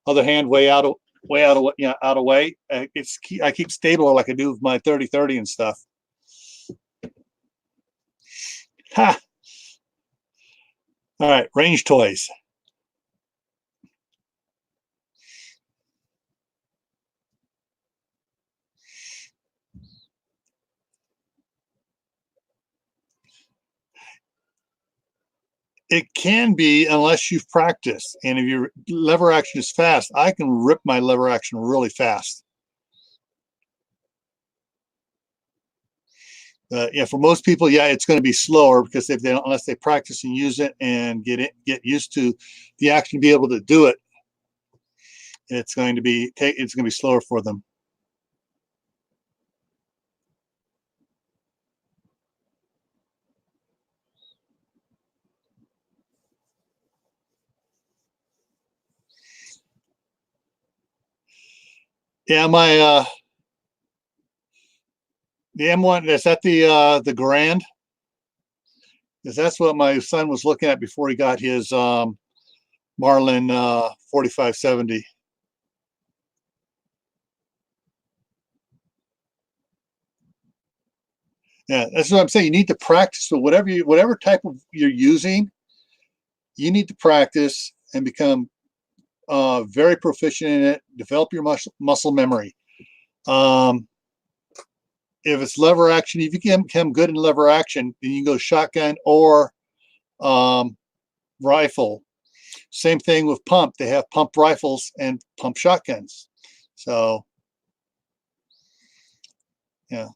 other hand way out of way. I keep stable like I do with my 30-30 and stuff. Ha! All right, range toys. It can be unless you've practiced. And if your lever action is fast, I can rip my lever action really fast. For most people, it's going to be slower because unless they practice and use it and get used to the action to be able to do it, it's going to be slower for them. Yeah, my the M1, is that the Grand? Because that's what my son was looking at before he got his Marlin 4570. Yeah, that's what I'm saying. You need to practice. So whatever type of you're using, you need to practice and become very proficient in it. Develop your muscle memory. If it's lever action, if you can become good in lever action, then you can go shotgun or rifle. Same thing with pump. They have pump rifles and pump shotguns. So, yeah.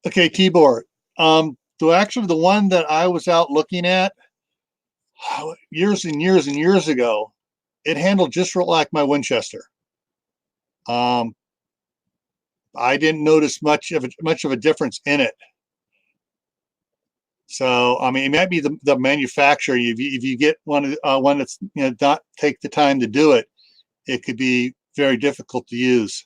Okay, keyboard. The one that I was out looking at years and years and years ago, it handled just like my Winchester. I didn't notice much of a difference in it. So, I mean, it might be the manufacturer. If you get one that's not take the time to do it, it could be very difficult to use.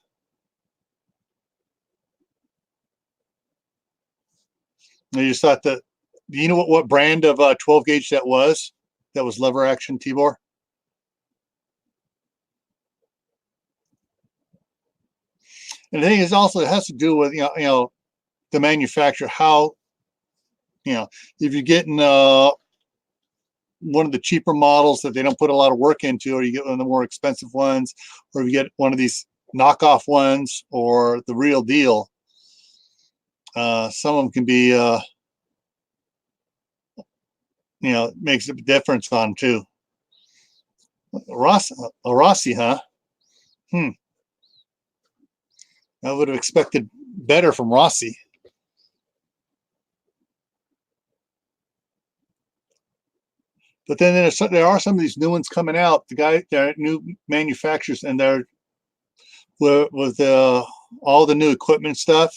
I just thought that. Do you know what brand of 12 gauge that was? That was lever action, Tibor. And the thing is, also it has to do with the manufacturer. How if you're getting one of the cheaper models that they don't put a lot of work into, or you get one of the more expensive ones, or you get one of these knockoff ones, or the real deal. Some of them can be, makes a difference on them too. Rossi, huh? I would have expected better from Rossi. But then there are some of these new ones coming out. They're new manufacturers, and they're with all the new equipment stuff.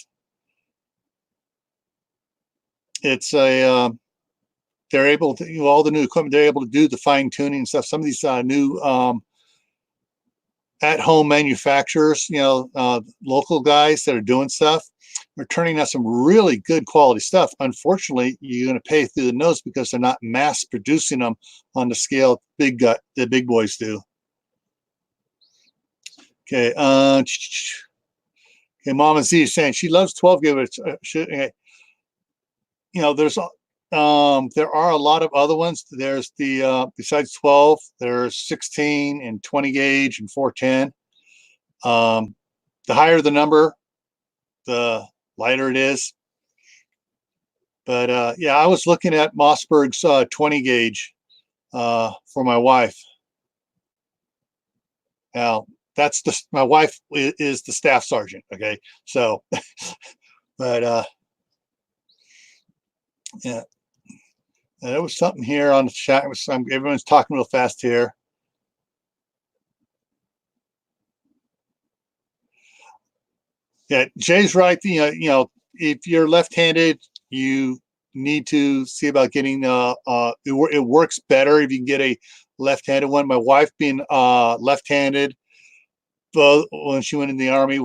It's they're able to all the new equipment. They're able to do the fine tuning and stuff. Some of these new at-home manufacturers, local guys that are doing stuff. We're turning out some really good quality stuff. Unfortunately, you're going to pay through the nose because they're not mass producing them on the scale the big boys do. Okay. Okay. Mama Z is saying she loves 12 gauge. You know, there are a lot of other ones. There's the besides 12, there's 16 and 20 gauge and 410. The higher the number, the lighter it is. But yeah, I was looking at Mossberg's 20 gauge for my wife. Now, my wife is the staff sergeant. Okay, so, but yeah, there was something here on the chat. Everyone's talking real fast here. Yeah, Jay's right. You know, if you're left-handed, you need to see about getting it works better if you can get a left-handed one. My wife being left-handed, but when she went in the Army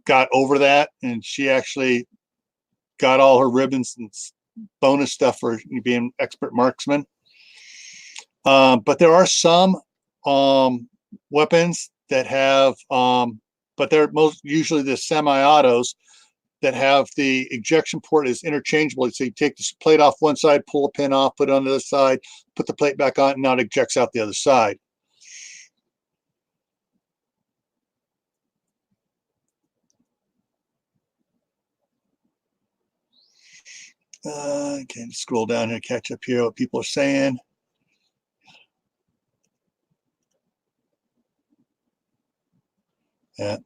got over that, and she actually got all her ribbons and bonus stuff for being expert marksman. But there are some weapons that have but they're most usually the semi-autos that have the ejection port is interchangeable. So you take the plate off one side, pull a pin off, put it on the other side, put the plate back on, and now it ejects out the other side. Okay, scroll down here, catch up here, what people are saying. Yeah.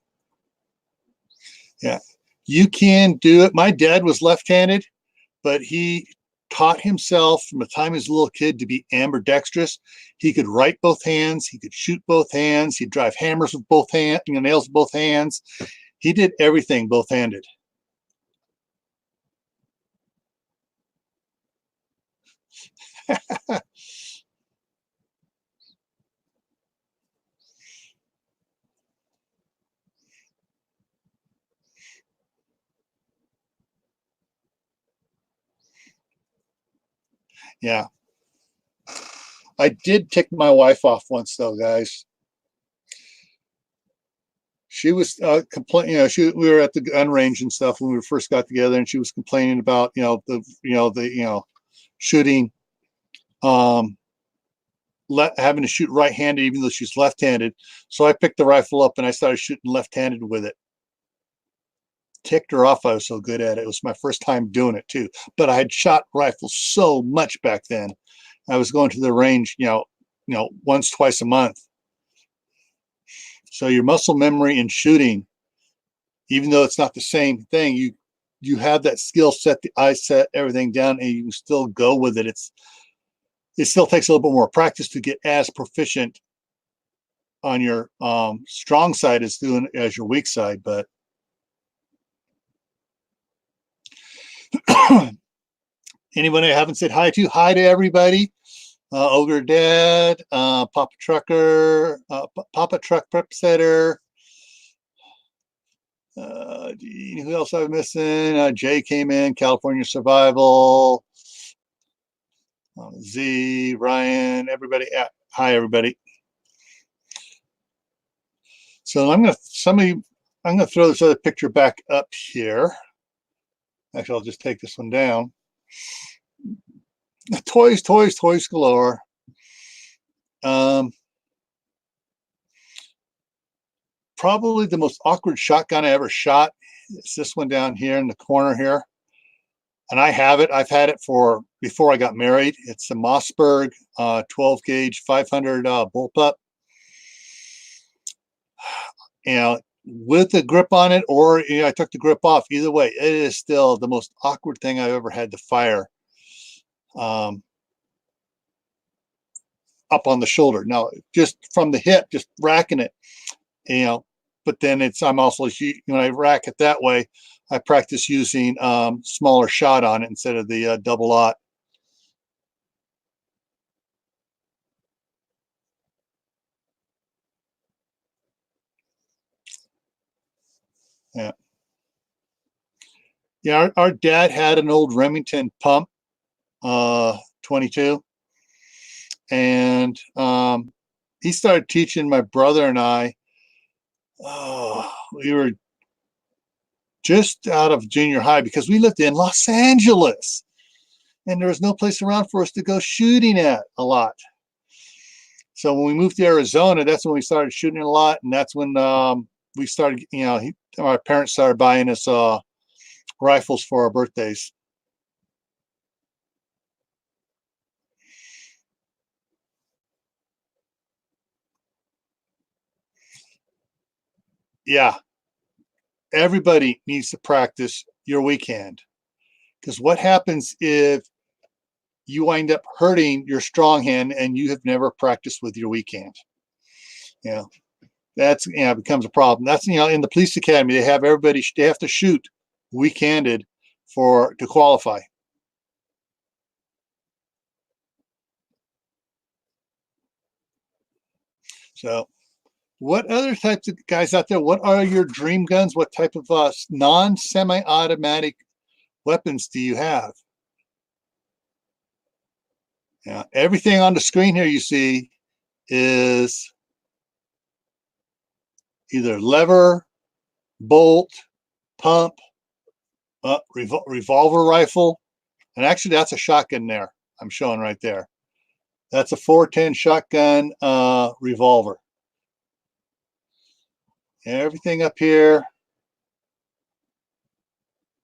Yeah. You can do it. My dad was left-handed, but he taught himself from the time he was a little kid to be ambidextrous. He could write both hands. He could shoot both hands. He'd drive hammers with both hands, nails with both hands. He did everything both-handed. Yeah. I did tick my wife off once, though, guys. She was complaining. We were at the gun range and stuff when we first got together, and she was complaining about the shooting, having to shoot right-handed even though she's left-handed. So I picked the rifle up and I started shooting left-handed with it. Ticked her off. I was so good at it. It was my first time doing it too. But I had shot rifles so much back then. I was going to the range, once, twice a month. So your muscle memory in shooting, even though it's not the same thing, you have that skill set, the eye set, everything down, and you can still go with it. It still takes a little bit more practice to get as proficient on your strong side as your weak side. But anybody I haven't said hi to everybody. Ogre Dad, Papa Trucker, Papa Truck Prep Setter. Who else I'm missing? Jay came in, California Survival. Z, Ryan, everybody. Hi, everybody. So I'm gonna throw this other picture back up here. Actually, I'll just take this one down. Toys galore. Probably the most awkward shotgun I ever shot is this one down here in the corner here. And I have it. I've had it before I got married. It's the Mossberg 12 gauge 500 bullpup. With the grip on it, or I took the grip off. Either way, it is still the most awkward thing I've ever had to fire. Up on the shoulder. Now, just from the hip, just racking it, but then I'm also, when I rack it that way, I practice using smaller shot on it instead of the double aught. Yeah. Yeah, our dad had an old Remington pump, 22, and he started teaching my brother and I. We were just out of junior high because we lived in Los Angeles, and there was no place around for us to go shooting at a lot. So when we moved to Arizona, that's when we started shooting a lot, and that's when we started. My parents started buying us rifles for our birthdays. Yeah, everybody needs to practice your weekend, because what happens if you wind up hurting your strong hand and you have never practiced with your weekend? That's becomes a problem. That's in the police academy, they have everybody, they have to shoot weekended to qualify. So what other types of guys out there, what are your dream guns? What type of non-semi-automatic weapons do you have? Yeah, everything on the screen here you see is either lever, bolt, pump, revolver rifle, and actually that's a shotgun there I'm showing right there. That's a 410 shotgun revolver. Everything up here,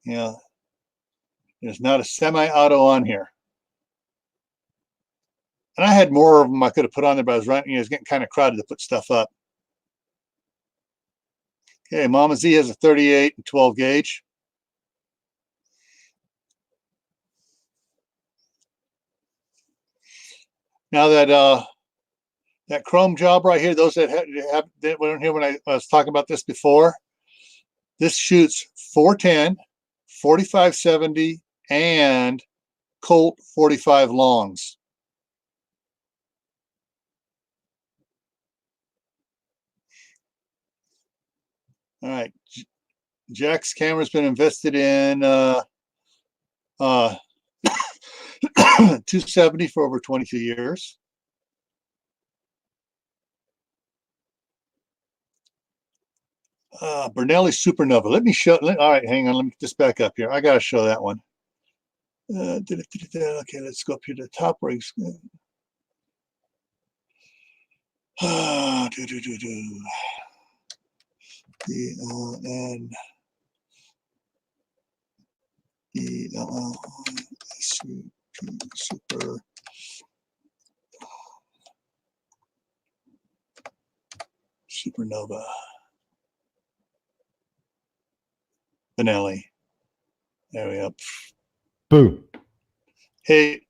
there's not a semi-auto on here. And I had more of them I could have put on there, but I was running. It was getting kind of crowded to put stuff up. Okay, Mama Z has a 38 and 12 gauge. Now that chrome job right here, those that weren't here when I was talking about this before, this shoots 410, 45-70, and Colt 45 longs. All right, Jack's camera's been invested in 270 for over 22 years. Bernelli Supernova. Let me show. All right, hang on. Let me just back up here. I got to show that one. Okay, let's go up here to the top where he's. Super Supernova. Benelli. There we go. Boo. Hey,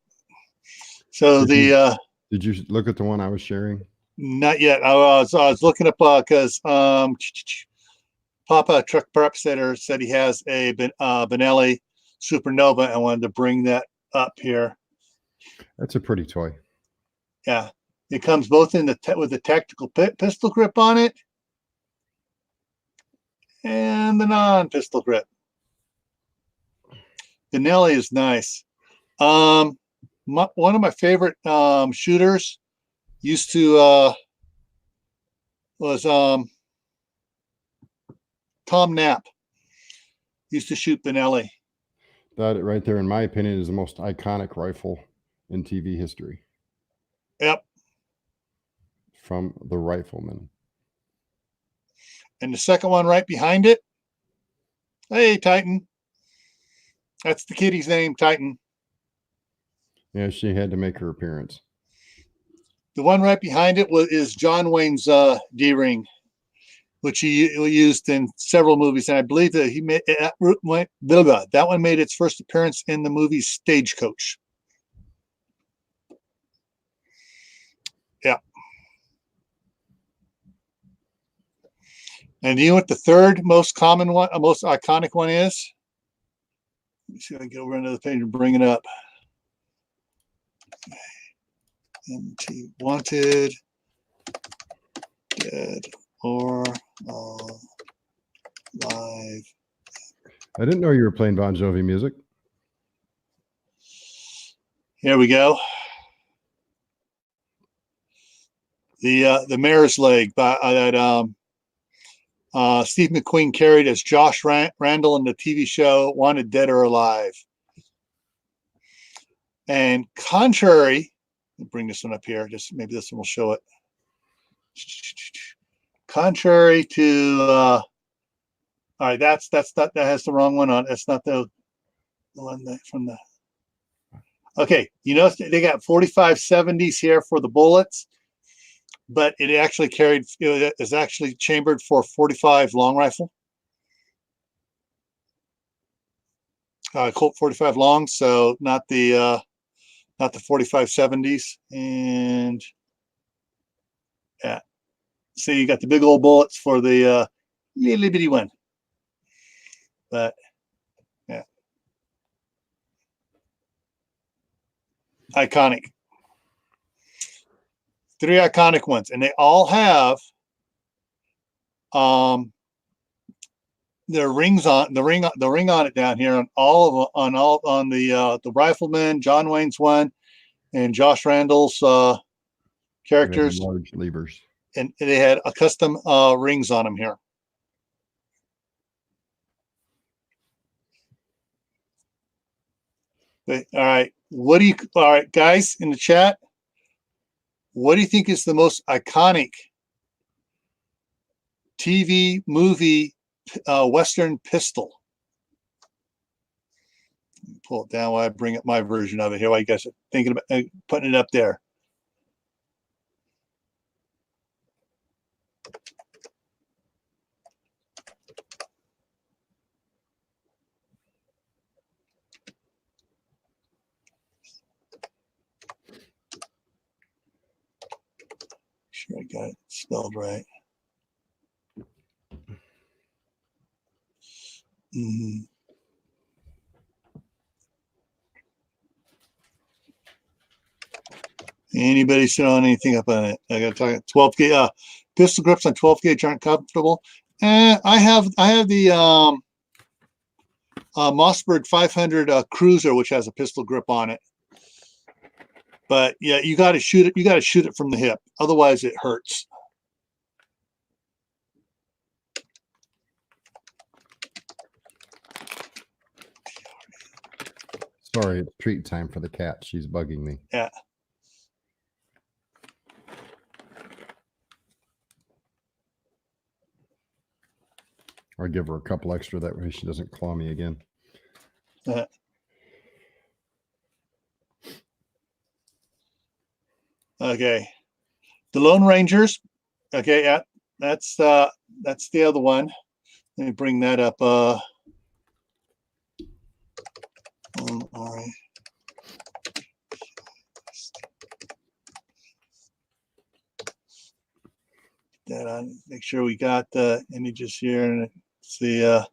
so did you look at the one I was sharing? Not yet. I was looking up because Papa Truck Prep Setter said he has a Benelli Supernova, and I wanted to bring that up here. That's a pretty toy. Yeah, it comes both in with the tactical pistol grip on it and the non-pistol grip. Benelli is nice. One of my favorite shooters used to was Tom Knapp. Used to shoot Benelli. That right there, in my opinion, is the most iconic rifle in TV history. Yep. From the Rifleman. And the second one right behind it. Hey, Titan. That's the kitty's name, Titan. Yeah, she had to make her appearance. The one right behind it is John Wayne's D-ring, which he used in several movies, and I believe that he made that one made its first appearance in the movie Stagecoach. Yeah. And do you know what the third most common one, most iconic one is? Let me see if I can get over another page and bring it up. MT Wanted, Dead or Alive. I didn't know you were playing Bon Jovi music. Here we go. The Mare's Leg by that Steve McQueen carried as Josh Randall in the TV show Wanted Dead or Alive. And contrary, let me bring this one up here. Just maybe this one will show it. Contrary to, all right, that has the wrong one on. That's not the one that from the. Okay, you notice they got 4570s here for the bullets, but it actually carried, it is actually chambered for 45 long rifle. Colt 45 long, so not the 4570s. And yeah, so you got the big old bullets for the little bitty one. But yeah, iconic. 3 iconic ones, and they all have their rings on the ring on it down here on all of on the Rifleman, John Wayne's one, and Josh Randall's characters. Large levers, and they had a custom rings on them here. But, all right, all right, guys in the chat, what do you think is the most iconic TV movie Western pistol? Pull it down while I bring up my version of it here. While you guys are thinking about putting it up there. Sure, I got it spelled right. Anybody throwing anything up on it? I got to talk 12 gauge pistol grips on 12 gauge aren't comfortable. I have the Mossberg 500 Cruiser, which has a pistol grip on it. But yeah, you got to shoot it. You got to shoot it from the hip, otherwise it hurts. Sorry, it's treat time for the cat. She's bugging me. Yeah. I'll give her a couple extra, that way she doesn't claw me again. Okay. The Lone Rangers. Okay, yeah, that's the other one. Let me bring that up. All right. That on. Make sure we got the images here and see. Yeah.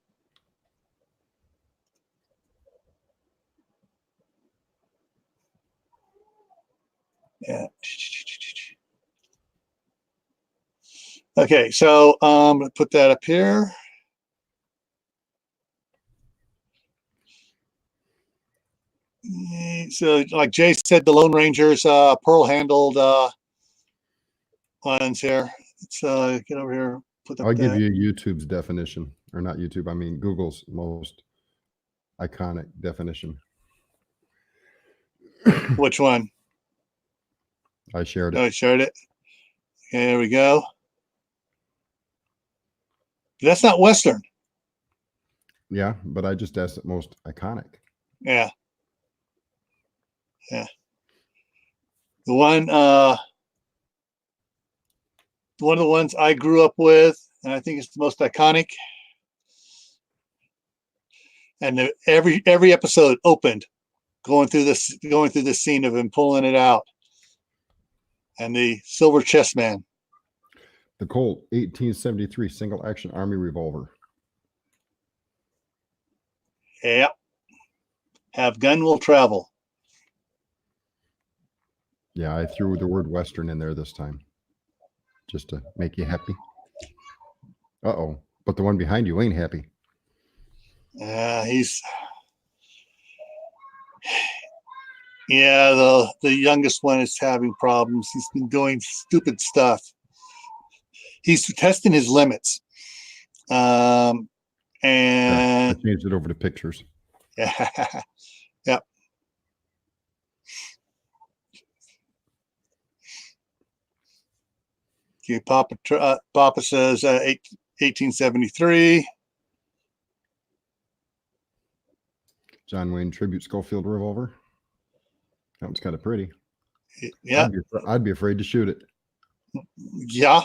Okay, so I'm going to put that up here. So, like Jay said, the Lone Rangers, pearl-handled ones here. So get over here. Put up I'll give you YouTube's definition, or not YouTube. I mean Google's most iconic definition. Which one? I shared it. Oh, I shared it. Okay, there we go. That's not Western. Yeah, but I just asked it most iconic. Yeah. Yeah. The one of the ones I grew up with, and I think it's the most iconic. And every episode opened going through this scene of him pulling it out. And the Silver Chess Man. The Colt 1873 single action army revolver. Yep. Have gun will travel. Yeah, I threw the word Western in there this time, just to make you happy. Uh-oh, but the one behind you ain't happy. He's the youngest one is having problems. He's been doing stupid stuff. He's testing his limits. And I changed it over to pictures. yeah. Yep. Okay, Papa says 1873. John Wayne tribute Schofield revolver. That one's kind of pretty. Yeah. I'd be afraid to shoot it. Yeah.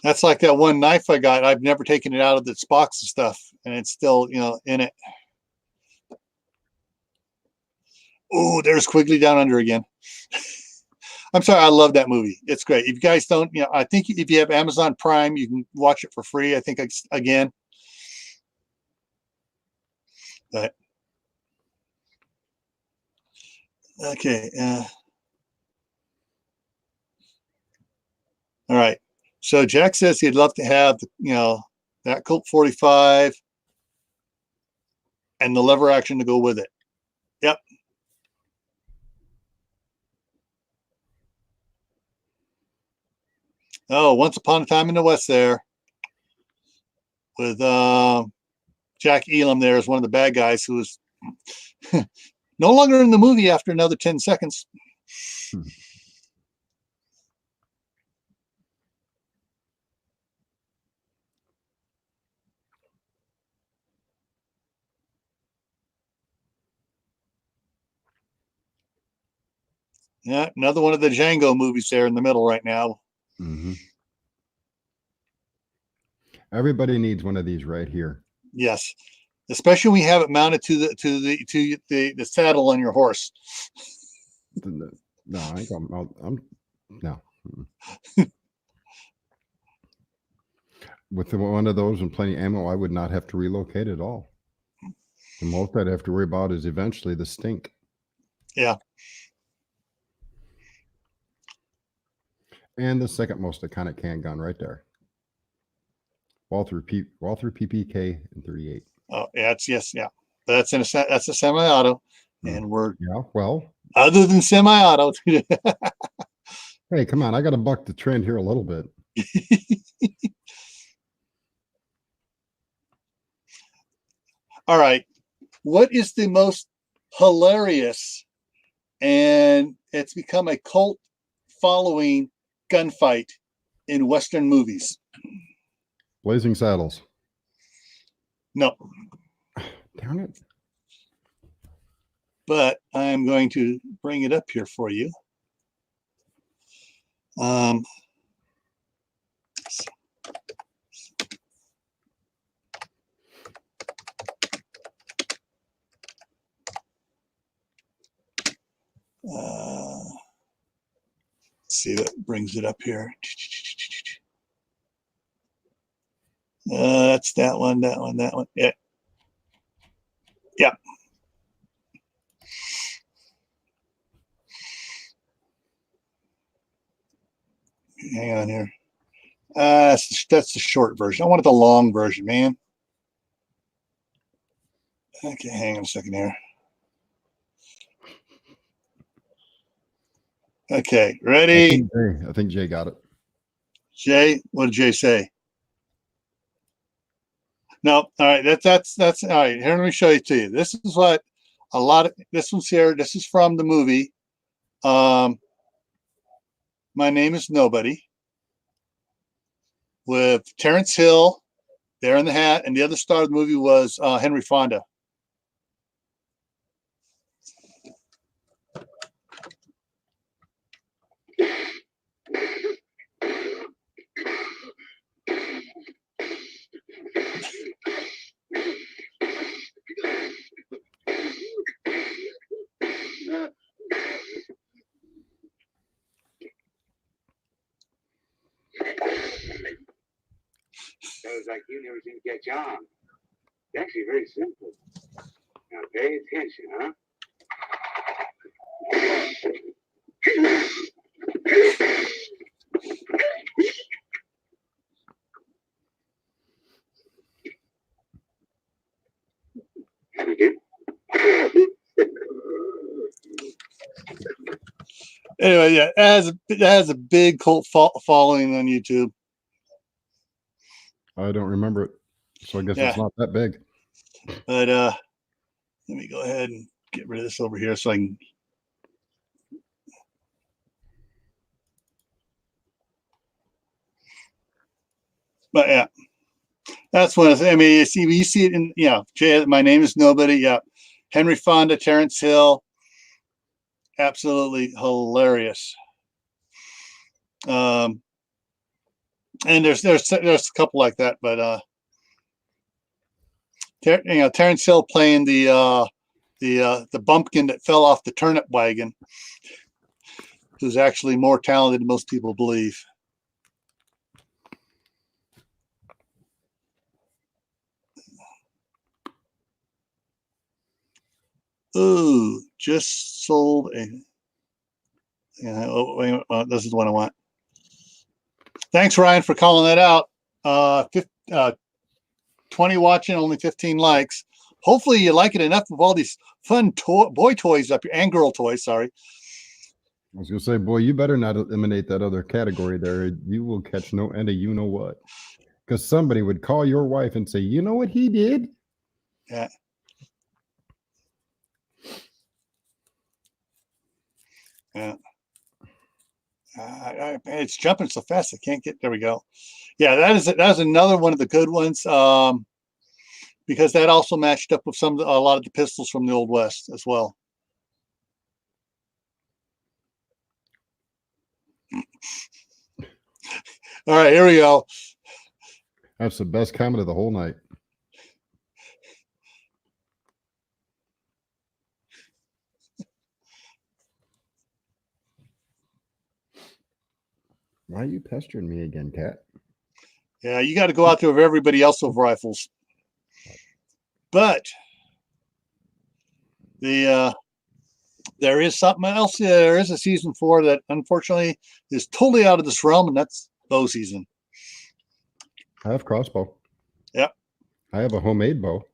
That's like that one knife I got. I've never taken it out of its box and stuff, and it's still, in it. Oh, there's Quigley down under again. I'm sorry. I love that movie. It's great. If you guys don't, I think if you have Amazon Prime, you can watch it for free. I think again. But okay. All right. So Jack says he'd love to have that Colt 45 and the lever action to go with it. Yep. Oh, Once Upon a Time in the West there with Jack Elam there as one of the bad guys who was no longer in the movie after another 10 seconds. Yeah, another one of the Django movies there in the middle right now. Mm-hmm. Everybody needs one of these right here. Yes, especially when you have it mounted to the saddle on your horse. No, I'm no. With one of those and plenty of ammo, I would not have to relocate at all. The most I'd have to worry about is eventually the stink. Yeah. And the second most iconic handgun right there. Walther PPK in 38. Oh, yeah, yeah. That's a semi-auto, and we're other than semi-auto. Hey, come on! I got to buck the trend here a little bit. All right, what is the most hilarious, and it's become a cult following gunfight in Western movies? Blazing Saddles. No. Darn it. But I'm going to bring it up here for you. See, that brings it up here. That's that one. Yeah. Yeah. Hang on here. That's the short version. I wanted the long version, man. Okay, hang on a second here. Okay, ready? I think Jay got it. Jay, what did Jay say? No, all right. That's all right. Here, let me show you to you. This is what this one's here. This is from the movie. My Name is Nobody with Terrence Hill there in the hat, and the other star of the movie was Henry Fonda. Sounds like you never seem to catch on. It's actually very simple. Now pay attention, huh? Anyway, yeah, it has a big cult following on YouTube. I don't remember it, so I guess Yeah. it's not that big. But let me go ahead and get rid of this over here so I can. But yeah, that's one of the, I mean, you see it in, Jay, My Name is Nobody. Yeah. Henry Fonda, Terrence Hill. Absolutely hilarious. And there's a couple like that, but Terrence Hill playing the bumpkin that fell off the turnip wagon, who's actually more talented than most people believe. Ooh, just sold a. This is the one I want. Thanks, Ryan, for calling that out. 20 watching, only 15 likes. Hopefully you like it enough with all these fun boy toys up here, and girl toys, sorry. I was gonna say, boy, you better not eliminate that other category there. You will catch no end of you know what. Because somebody would call your wife and say, you know what he did? Yeah. Yeah. It's jumping so fast I can't get. There we go. Yeah, that is another one of the good ones, because that also matched up with a lot of the pistols from the Old West as well. All right, here we go. That's the best comment of the whole night. Why are you pestering me again, Cat? Yeah, you got to go out there with everybody else with rifles. But there is something else. There is a season 4 that unfortunately is totally out of this realm, and that's bow season. I have crossbow. Yep. I have a homemade bow.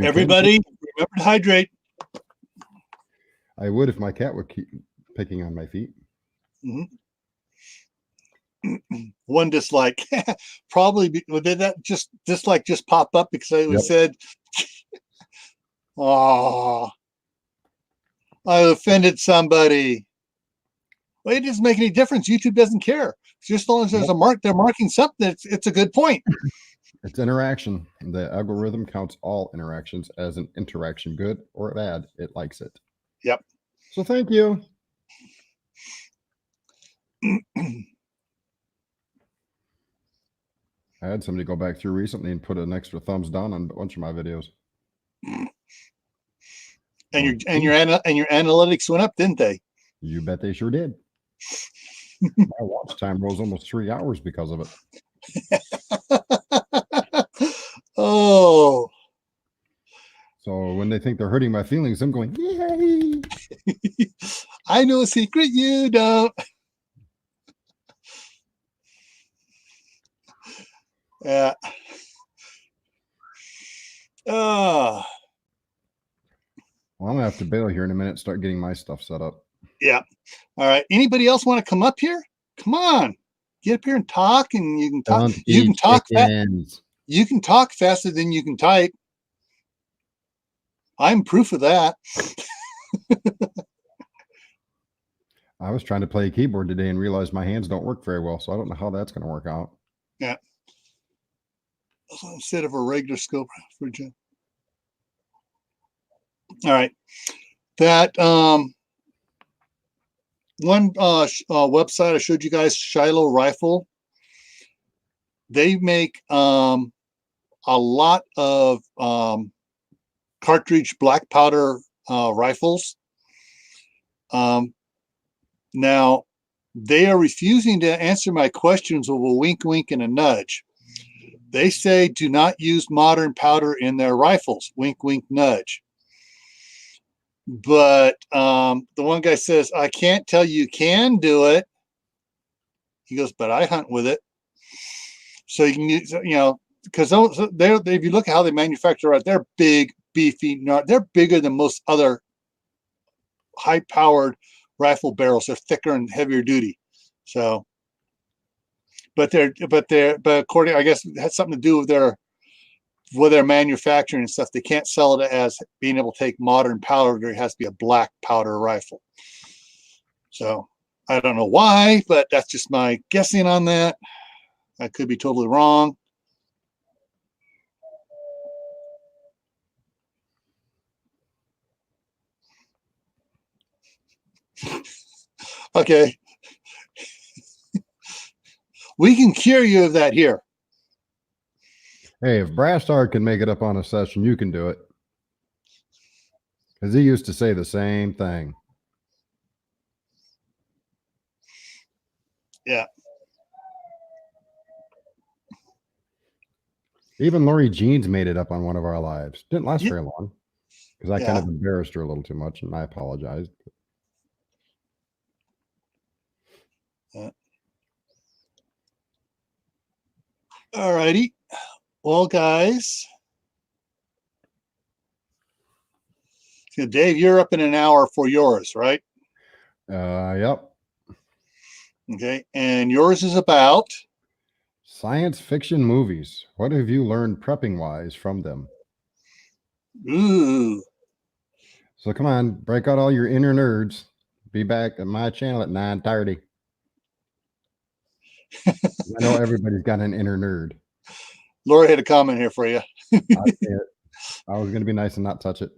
Everybody, remember to hydrate. I would if my cat would keep picking on my feet. Mm-hmm. One dislike. Probably did that dislike just pop up because I said, "Oh, I offended somebody." Well, it doesn't make any difference. YouTube doesn't care. Just as long as there's a mark, they're marking something. It's a good point. It's interaction. The algorithm counts all interactions as an interaction, good or bad. It likes it. Yep. So thank you. I had somebody go back through recently and put an extra thumbs down on a bunch of my videos. And your analytics went up, didn't they? You bet they sure did. My watch time rose almost 3 hours because of it. Oh. So when they think they're hurting my feelings, I'm going, yay. I know a secret you don't. Yeah. Well, I'm gonna have to bail here in a minute and start getting my stuff set up. Yeah. All right. Anybody else want to come up here? Come on. Get up here and talk, and you can talk. You can talk you can talk faster than you can type. I'm proof of that. I was trying to play a keyboard today and realized my hands don't work very well, so I don't know how that's going to work out. Yeah. Instead of a regular scope for Jim. All right. That one website I showed you guys, Shiloh Rifle. They make a lot of cartridge black powder rifles. Now, they are refusing to answer my questions with a wink, wink, and a nudge. They say do not use modern powder in their rifles. Wink, wink, nudge. But the one guy says, I can't tell you can do it. He goes, but I hunt with it. So you can use, because if you look at how they manufacture it, they're big, beefy. They're bigger than most other high-powered rifle barrels. They're thicker and heavier duty. So, but according, I guess it has something to do with their manufacturing and stuff. They can't sell it as being able to take modern powder. It has to be a black powder rifle. So I don't know why, but that's just my guessing on that. I could be totally wrong. Okay. We can cure you of that here. Hey, if Brastar can make it up on a session, you can do it. Because he used to say the same thing. Yeah. Even Lori Jeans made it up on one of our lives. Didn't last Yeah. very long because I kind of embarrassed her a little too much, and I apologized. All righty. Well, guys. So Dave, you're up in an hour for yours, right? Yep. Okay. And yours is about Science fiction movies. What have you learned prepping wise from them? ooh. So come on, break out all your inner nerds. Be back at my channel at 9:30. I know everybody's got an inner nerd. Laura had a comment here for you. I was going to be nice and not touch it.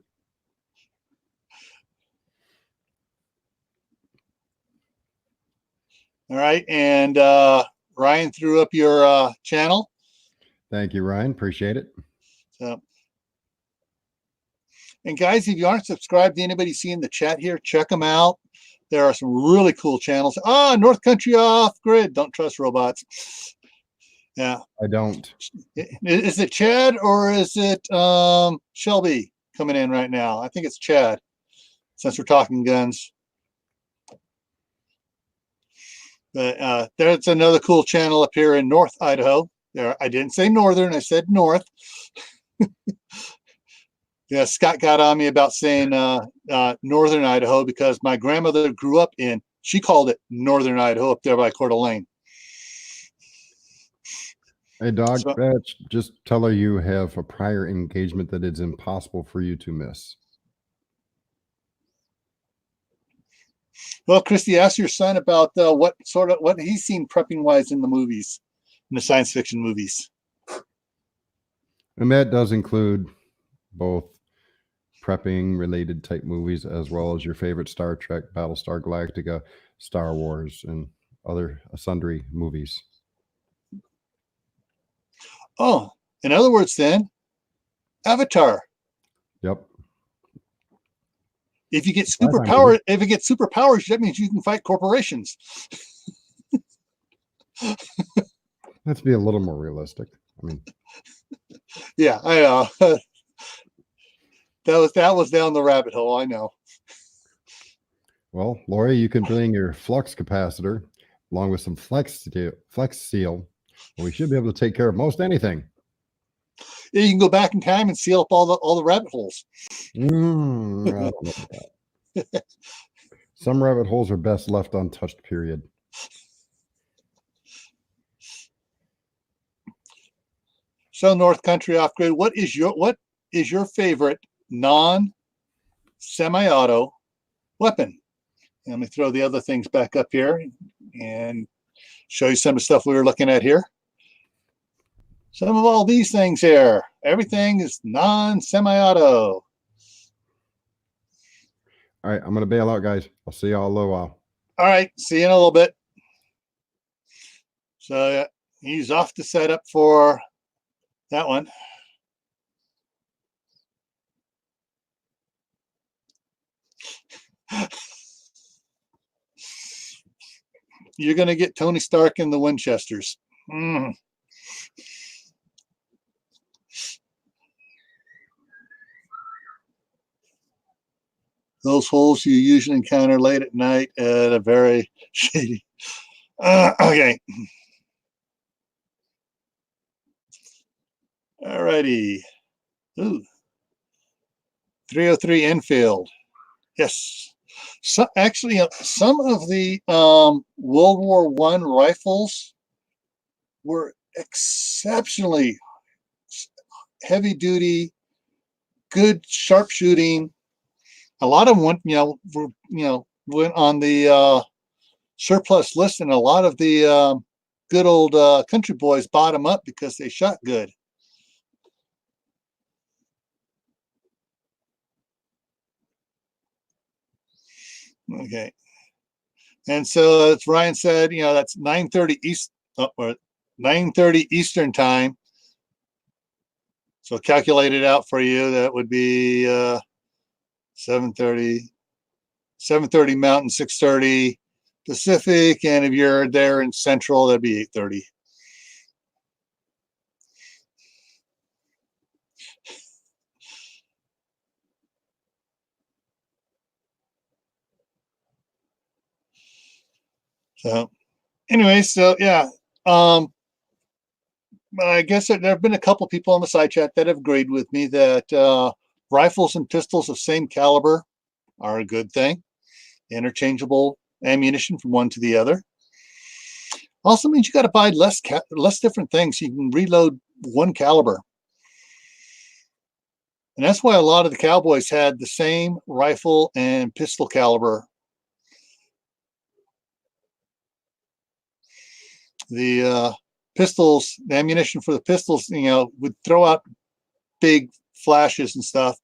All right. And Ryan threw up your channel. Thank you, Ryan. Appreciate it. So, and guys, if you aren't subscribed to anybody seeing the chat here, check them out. There are some really cool channels. North Country Off Grid. Don't trust robots. Yeah. I don't. Is it Chad or is it Shelby coming in right now? I think it's Chad, since we're talking guns. But there's another cool channel up here in North Idaho. There, I didn't say northern, I said north. Yeah, Scott got on me about saying northern Idaho because my grandmother grew up in, she called it northern Idaho up there by Coeur d'Alene. Hey, dog, just tell her you have a prior engagement that it's impossible for you to miss. Well, Christy, ask your son about what he's seen prepping wise in the movies, in the science fiction movies. And that does include both prepping related type movies as well as your favorite Star Trek, Battlestar Galactica, Star Wars, and other sundry movies. Oh, in other words, then, Avatar. Yep. If you get superpowers, that means you can fight corporations. Let's be a little more realistic. I mean, yeah, I know. that was down the rabbit hole. I know. Well, Lori, you can bring your flux capacitor along with some flex seal. We should be able to take care of most anything. Yeah, you can go back in time and seal up all the rabbit holes. I don't know about that. Some rabbit holes are best left untouched, period. So North Country Off Grid, what is your favorite non-semi-auto weapon? And let me throw the other things back up here and show you some of the stuff we were looking at here. Some of all these things here, everything is non-semi-auto. All right, I'm going to bail out, guys. I'll see y'all in a little while. All right, see you in a little bit. So he's off to set up for that one. You're going to get Tony Stark in the Winchesters. Those holes you usually encounter late at night at a very shady. Okay. All righty. Ooh. 303 Enfield. Yes. So actually, some of the World War I rifles were exceptionally heavy duty, good sharpshooting. A lot of them went, went on the surplus list, and a lot of the good old country boys bought them up because they shot good. Okay. And so as Ryan said, that's 9:30 East or 9:30 Eastern time. So calculate it out for you. That would be 7:30 Mountain, 6:30 Pacific, and if you're there in Central, that'd be 8:30. So anyway, so yeah. I guess there have been a couple people on the side chat that have agreed with me that rifles and pistols of same caliber are a good thing. Interchangeable ammunition from one to the other. Also means you got to buy less different things. You can reload one caliber. And that's why a lot of the cowboys had the same rifle and pistol caliber. The pistols, the ammunition for the pistols, would throw out big flashes and stuff.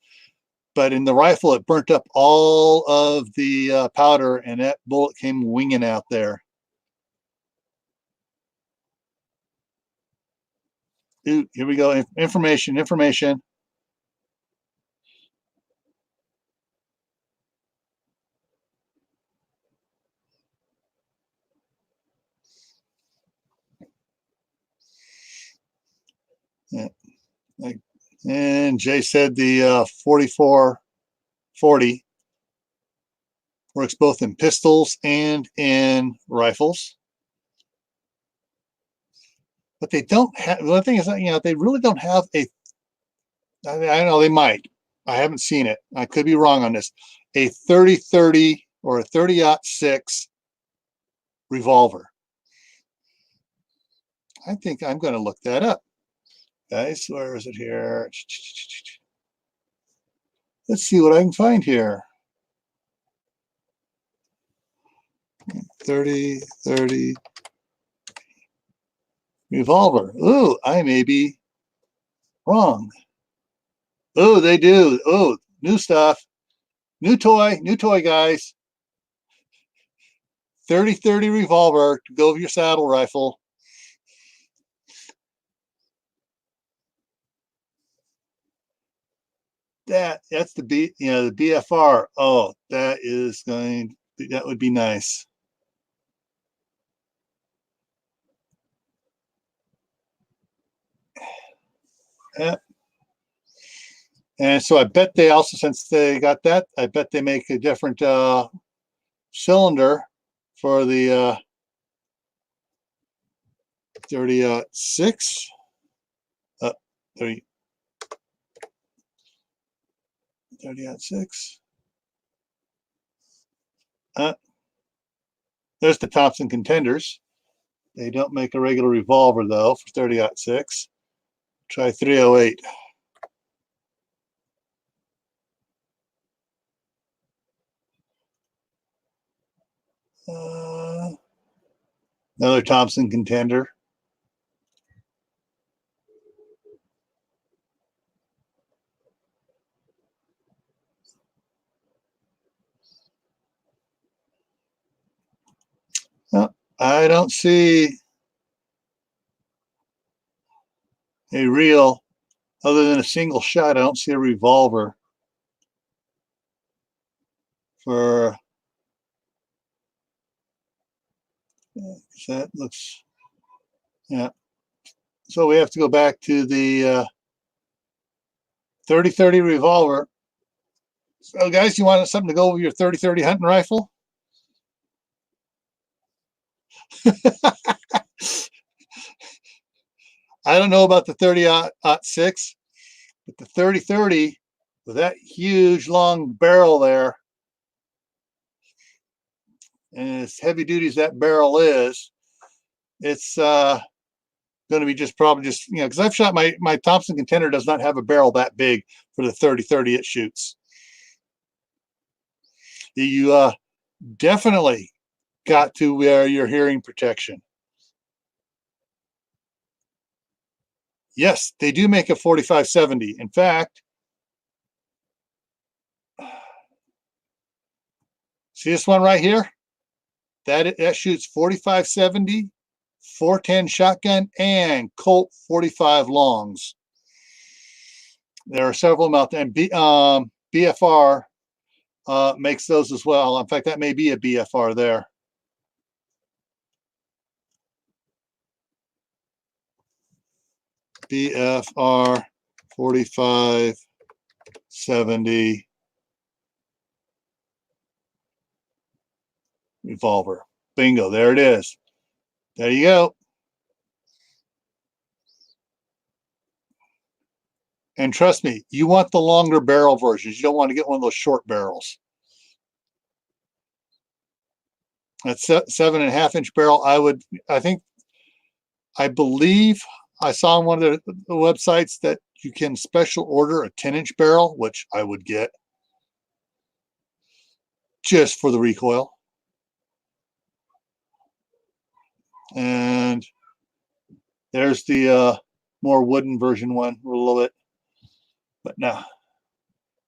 But in the rifle, it burnt up all of the powder, and that bullet came winging out there. Ooh, here we go. Information. Yeah. And Jay said the 4440 works both in pistols and in rifles. But they don't have, the thing is, they really don't have I know they might. I haven't seen it. I could be wrong on this. A 30-30 or a 30-06 revolver. I think I'm going to look that up. Guys, where is it here? Let's see what I can find here. 30-30 revolver. Ooh, I may be wrong. Oh, they do. Oh, new stuff. New toy, guys. 30-30 revolver to go with your saddle rifle. That's the the BFR. Oh, that would be nice. Yeah. And so I bet they also, since they got that, I bet they make a different cylinder for the 30-06. 30-06. There's the Thompson Contenders. They don't make a regular revolver though for 30-06. Try 308. Another Thompson Contender. I don't see a real, other than a single shot, I don't see a revolver for that looks, yeah. So we have to go back to the 30-30 revolver. So guys, you want something to go with your 30-30 hunting rifle? I don't know about the 30-06, but the 30-30 with that huge long barrel there, And as heavy duty as that barrel is, it's going to be probably just, because I've shot my Thompson Contender does not have a barrel that big for the 30-30 it shoots. You definitely got to wear your hearing protection. Yes, they do make a 45-70. In fact, see this one right here? That shoots 45-70, 410 shotgun, and Colt 45 longs. There are several of them out there, and BFR makes those as well. In fact, that may be a BFR there. BFR 45-70 revolver. Bingo, there it is. There you go. And trust me, you want the longer barrel versions. You don't want to get one of those short barrels. That's 7.5-inch barrel. I believe I saw on one of the websites that you can special order a 10-inch barrel, which I would get just for the recoil. And there's the more wooden version one a little bit. But no.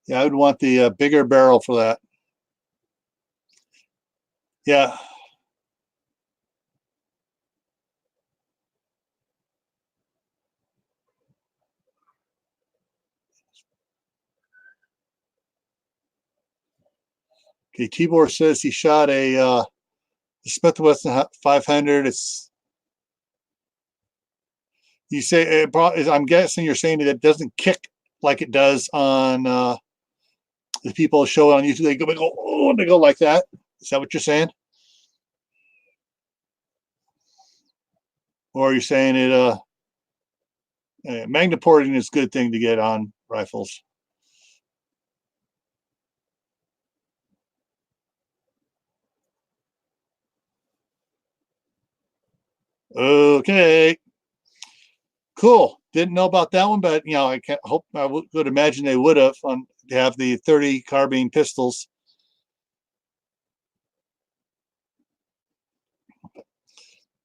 Yeah, I would want the bigger barrel for that. Yeah. Okay, Tibor says he shot a Smith & Wesson 500. You say I'm guessing you're saying that it doesn't kick like it does on the people show it on YouTube. They go, oh, and they go like that. Is that what you're saying? Or are you saying it? Magna porting is a good thing to get on rifles. Okay. Cool. Didn't know about that one, but I would imagine they would have to have the 30 carbine pistols.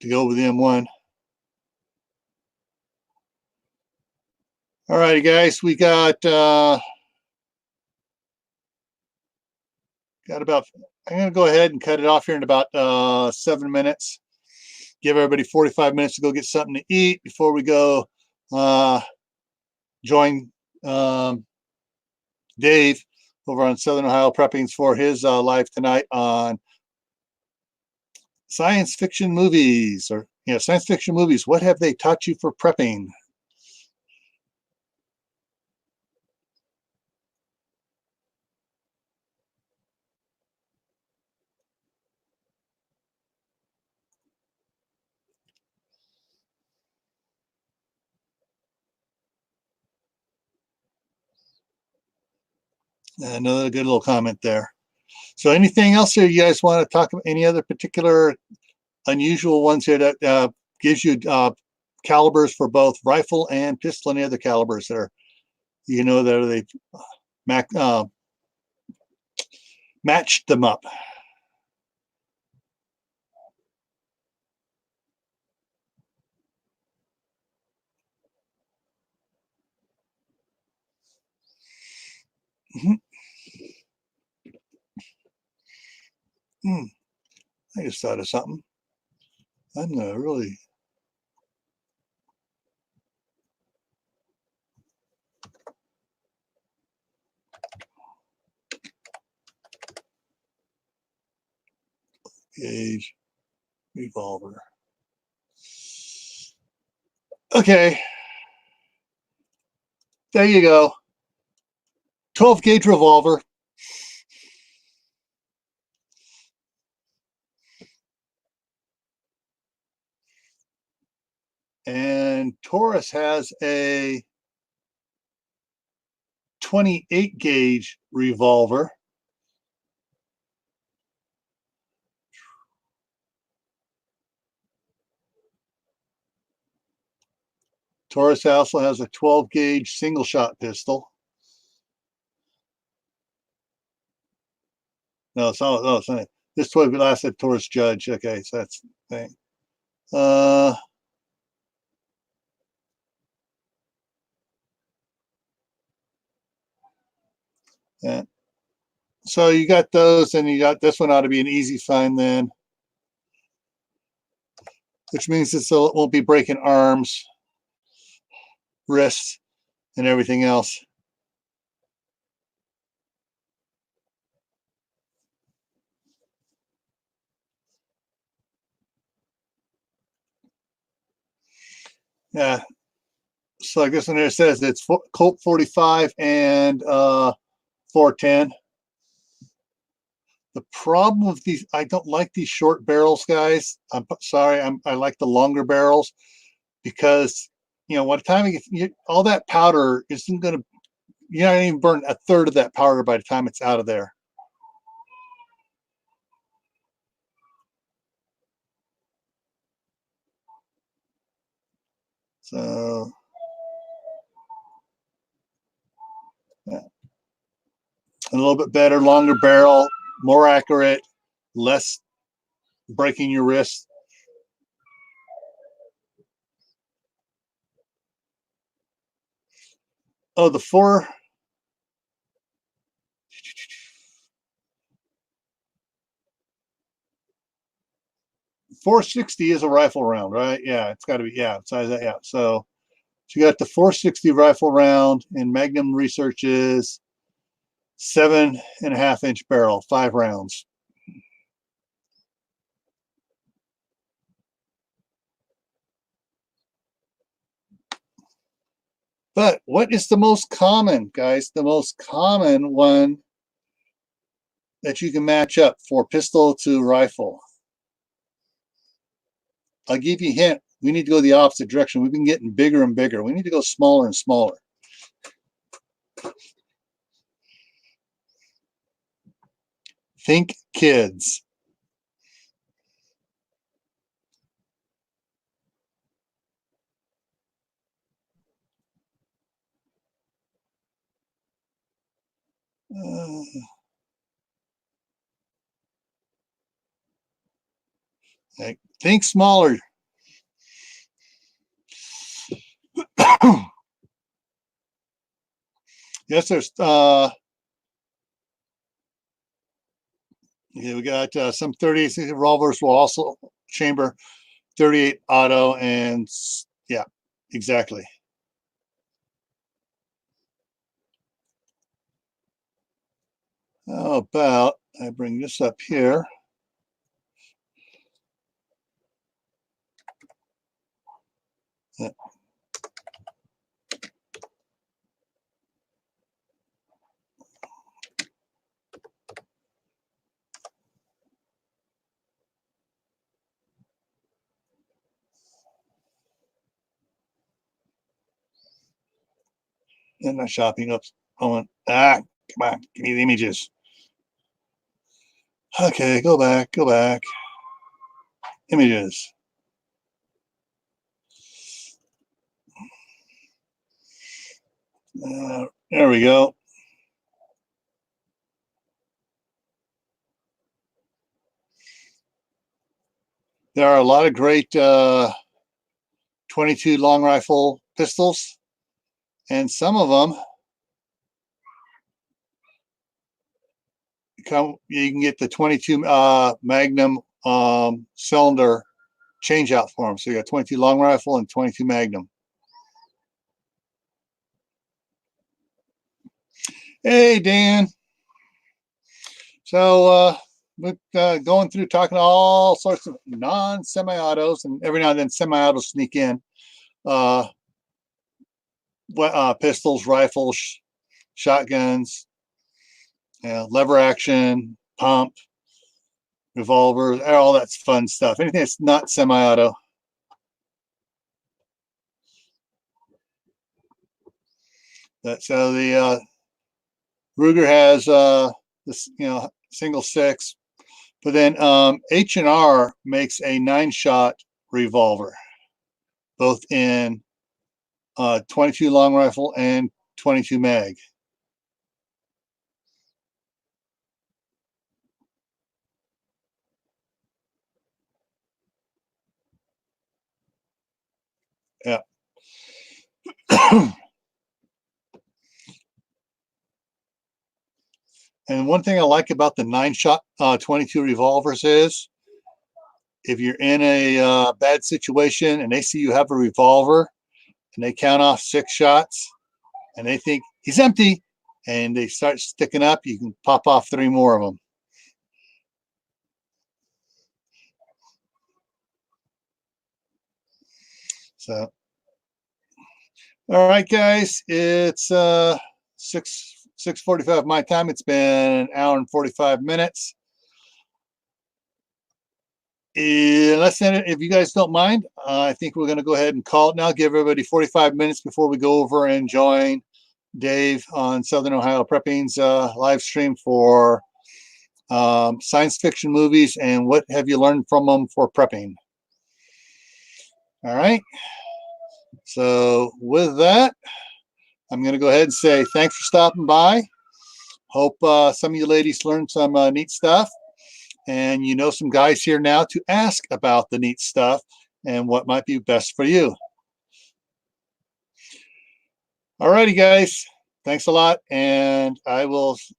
To go with the M1. All righty, guys, we got about. I'm going to go ahead and cut it off here in about 7 minutes. Give everybody 45 minutes to go get something to eat before we go join Dave over on Southern Ohio Preppings for his live tonight on science fiction movies. Science fiction movies. What have they taught you for prepping? Another good little comment there. So anything else here you guys want to talk about? Any other particular unusual ones here that gives you calibers for both rifle and pistol? Any other calibers that are, that they matched them up? Mm-hmm. I just thought of something. I'm gonna really. Gauge revolver. Okay. There you go. 12 gauge revolver. And Taurus has a 28 gauge revolver. Taurus also has a 12 gauge single shot pistol. No, it's not. No, it's not. This 12 last said Taurus Judge. Okay, so that's the thing. Yeah. So you got those, and you got this one ought to be an easy find then, which means it won't be breaking arms, wrists, and everything else. Yeah. So I guess when it says it's Colt 45 and 410. The problem with these, I don't like these short barrels, guys. I'm sorry. I like the longer barrels because, you know, by the time all that powder isn't going to, you're not even burn a third of that powder by the time it's out of there. So, yeah. A little bit better, longer barrel, more accurate, less breaking your wrist. Oh, the 460 is a rifle round, right? Yeah, it's got to be. Yeah, size that. Yeah. So you got the 460 rifle round, and Magnum Research is 7.5 inch barrel, 5 rounds. But what is the most common, guys? The most common one that you can match up for pistol to rifle. I'll give you a hint. We need to go the opposite direction. We've been getting bigger and bigger. We need to go smaller and smaller. Think kids. Think smaller. Yes, there's yeah, we got some 38 revolvers will also chamber 38 auto, and yeah, exactly. How about I bring this up here? Yeah. And not shopping up. Come on, give me the images. Okay, go back. Images. There we go. There are a lot of great 22 long rifle pistols, and some of them you can get the 22 Magnum cylinder change out for them. So you got 22 long rifle and 22 Magnum. Hey, Dan. So we're going through talking all sorts of non-semi-autos, and every now and then semi-autos sneak in. Pistols, rifles, shotguns, lever action, pump, revolvers, all that's fun stuff. Anything that's not semi-auto. So the Ruger has this, single 6, but then H&R makes a 9-shot revolver, both in 22 long rifle and 22 mag. Yeah. And one thing I like about the 9-shot 22 revolvers is if you're in a bad situation and they see you have a revolver and they count off 6 shots and they think he's empty and they start sticking up, you can pop off 3 more of them. So, all right, guys, it's 6:45 my time. It's been an hour and 45 minutes. If you guys don't mind, I think we're going to go ahead and call it now. Give everybody 45 minutes before we go over and join Dave on Southern Ohio Prepping's live stream for science fiction movies and what have you learned from them for prepping. All right. So with that, I'm going to go ahead and say thanks for stopping by. Hope some of you ladies learned some neat stuff. And you know some guys here now to ask about the neat stuff and what might be best for you. All righty, guys. Thanks a lot. And I will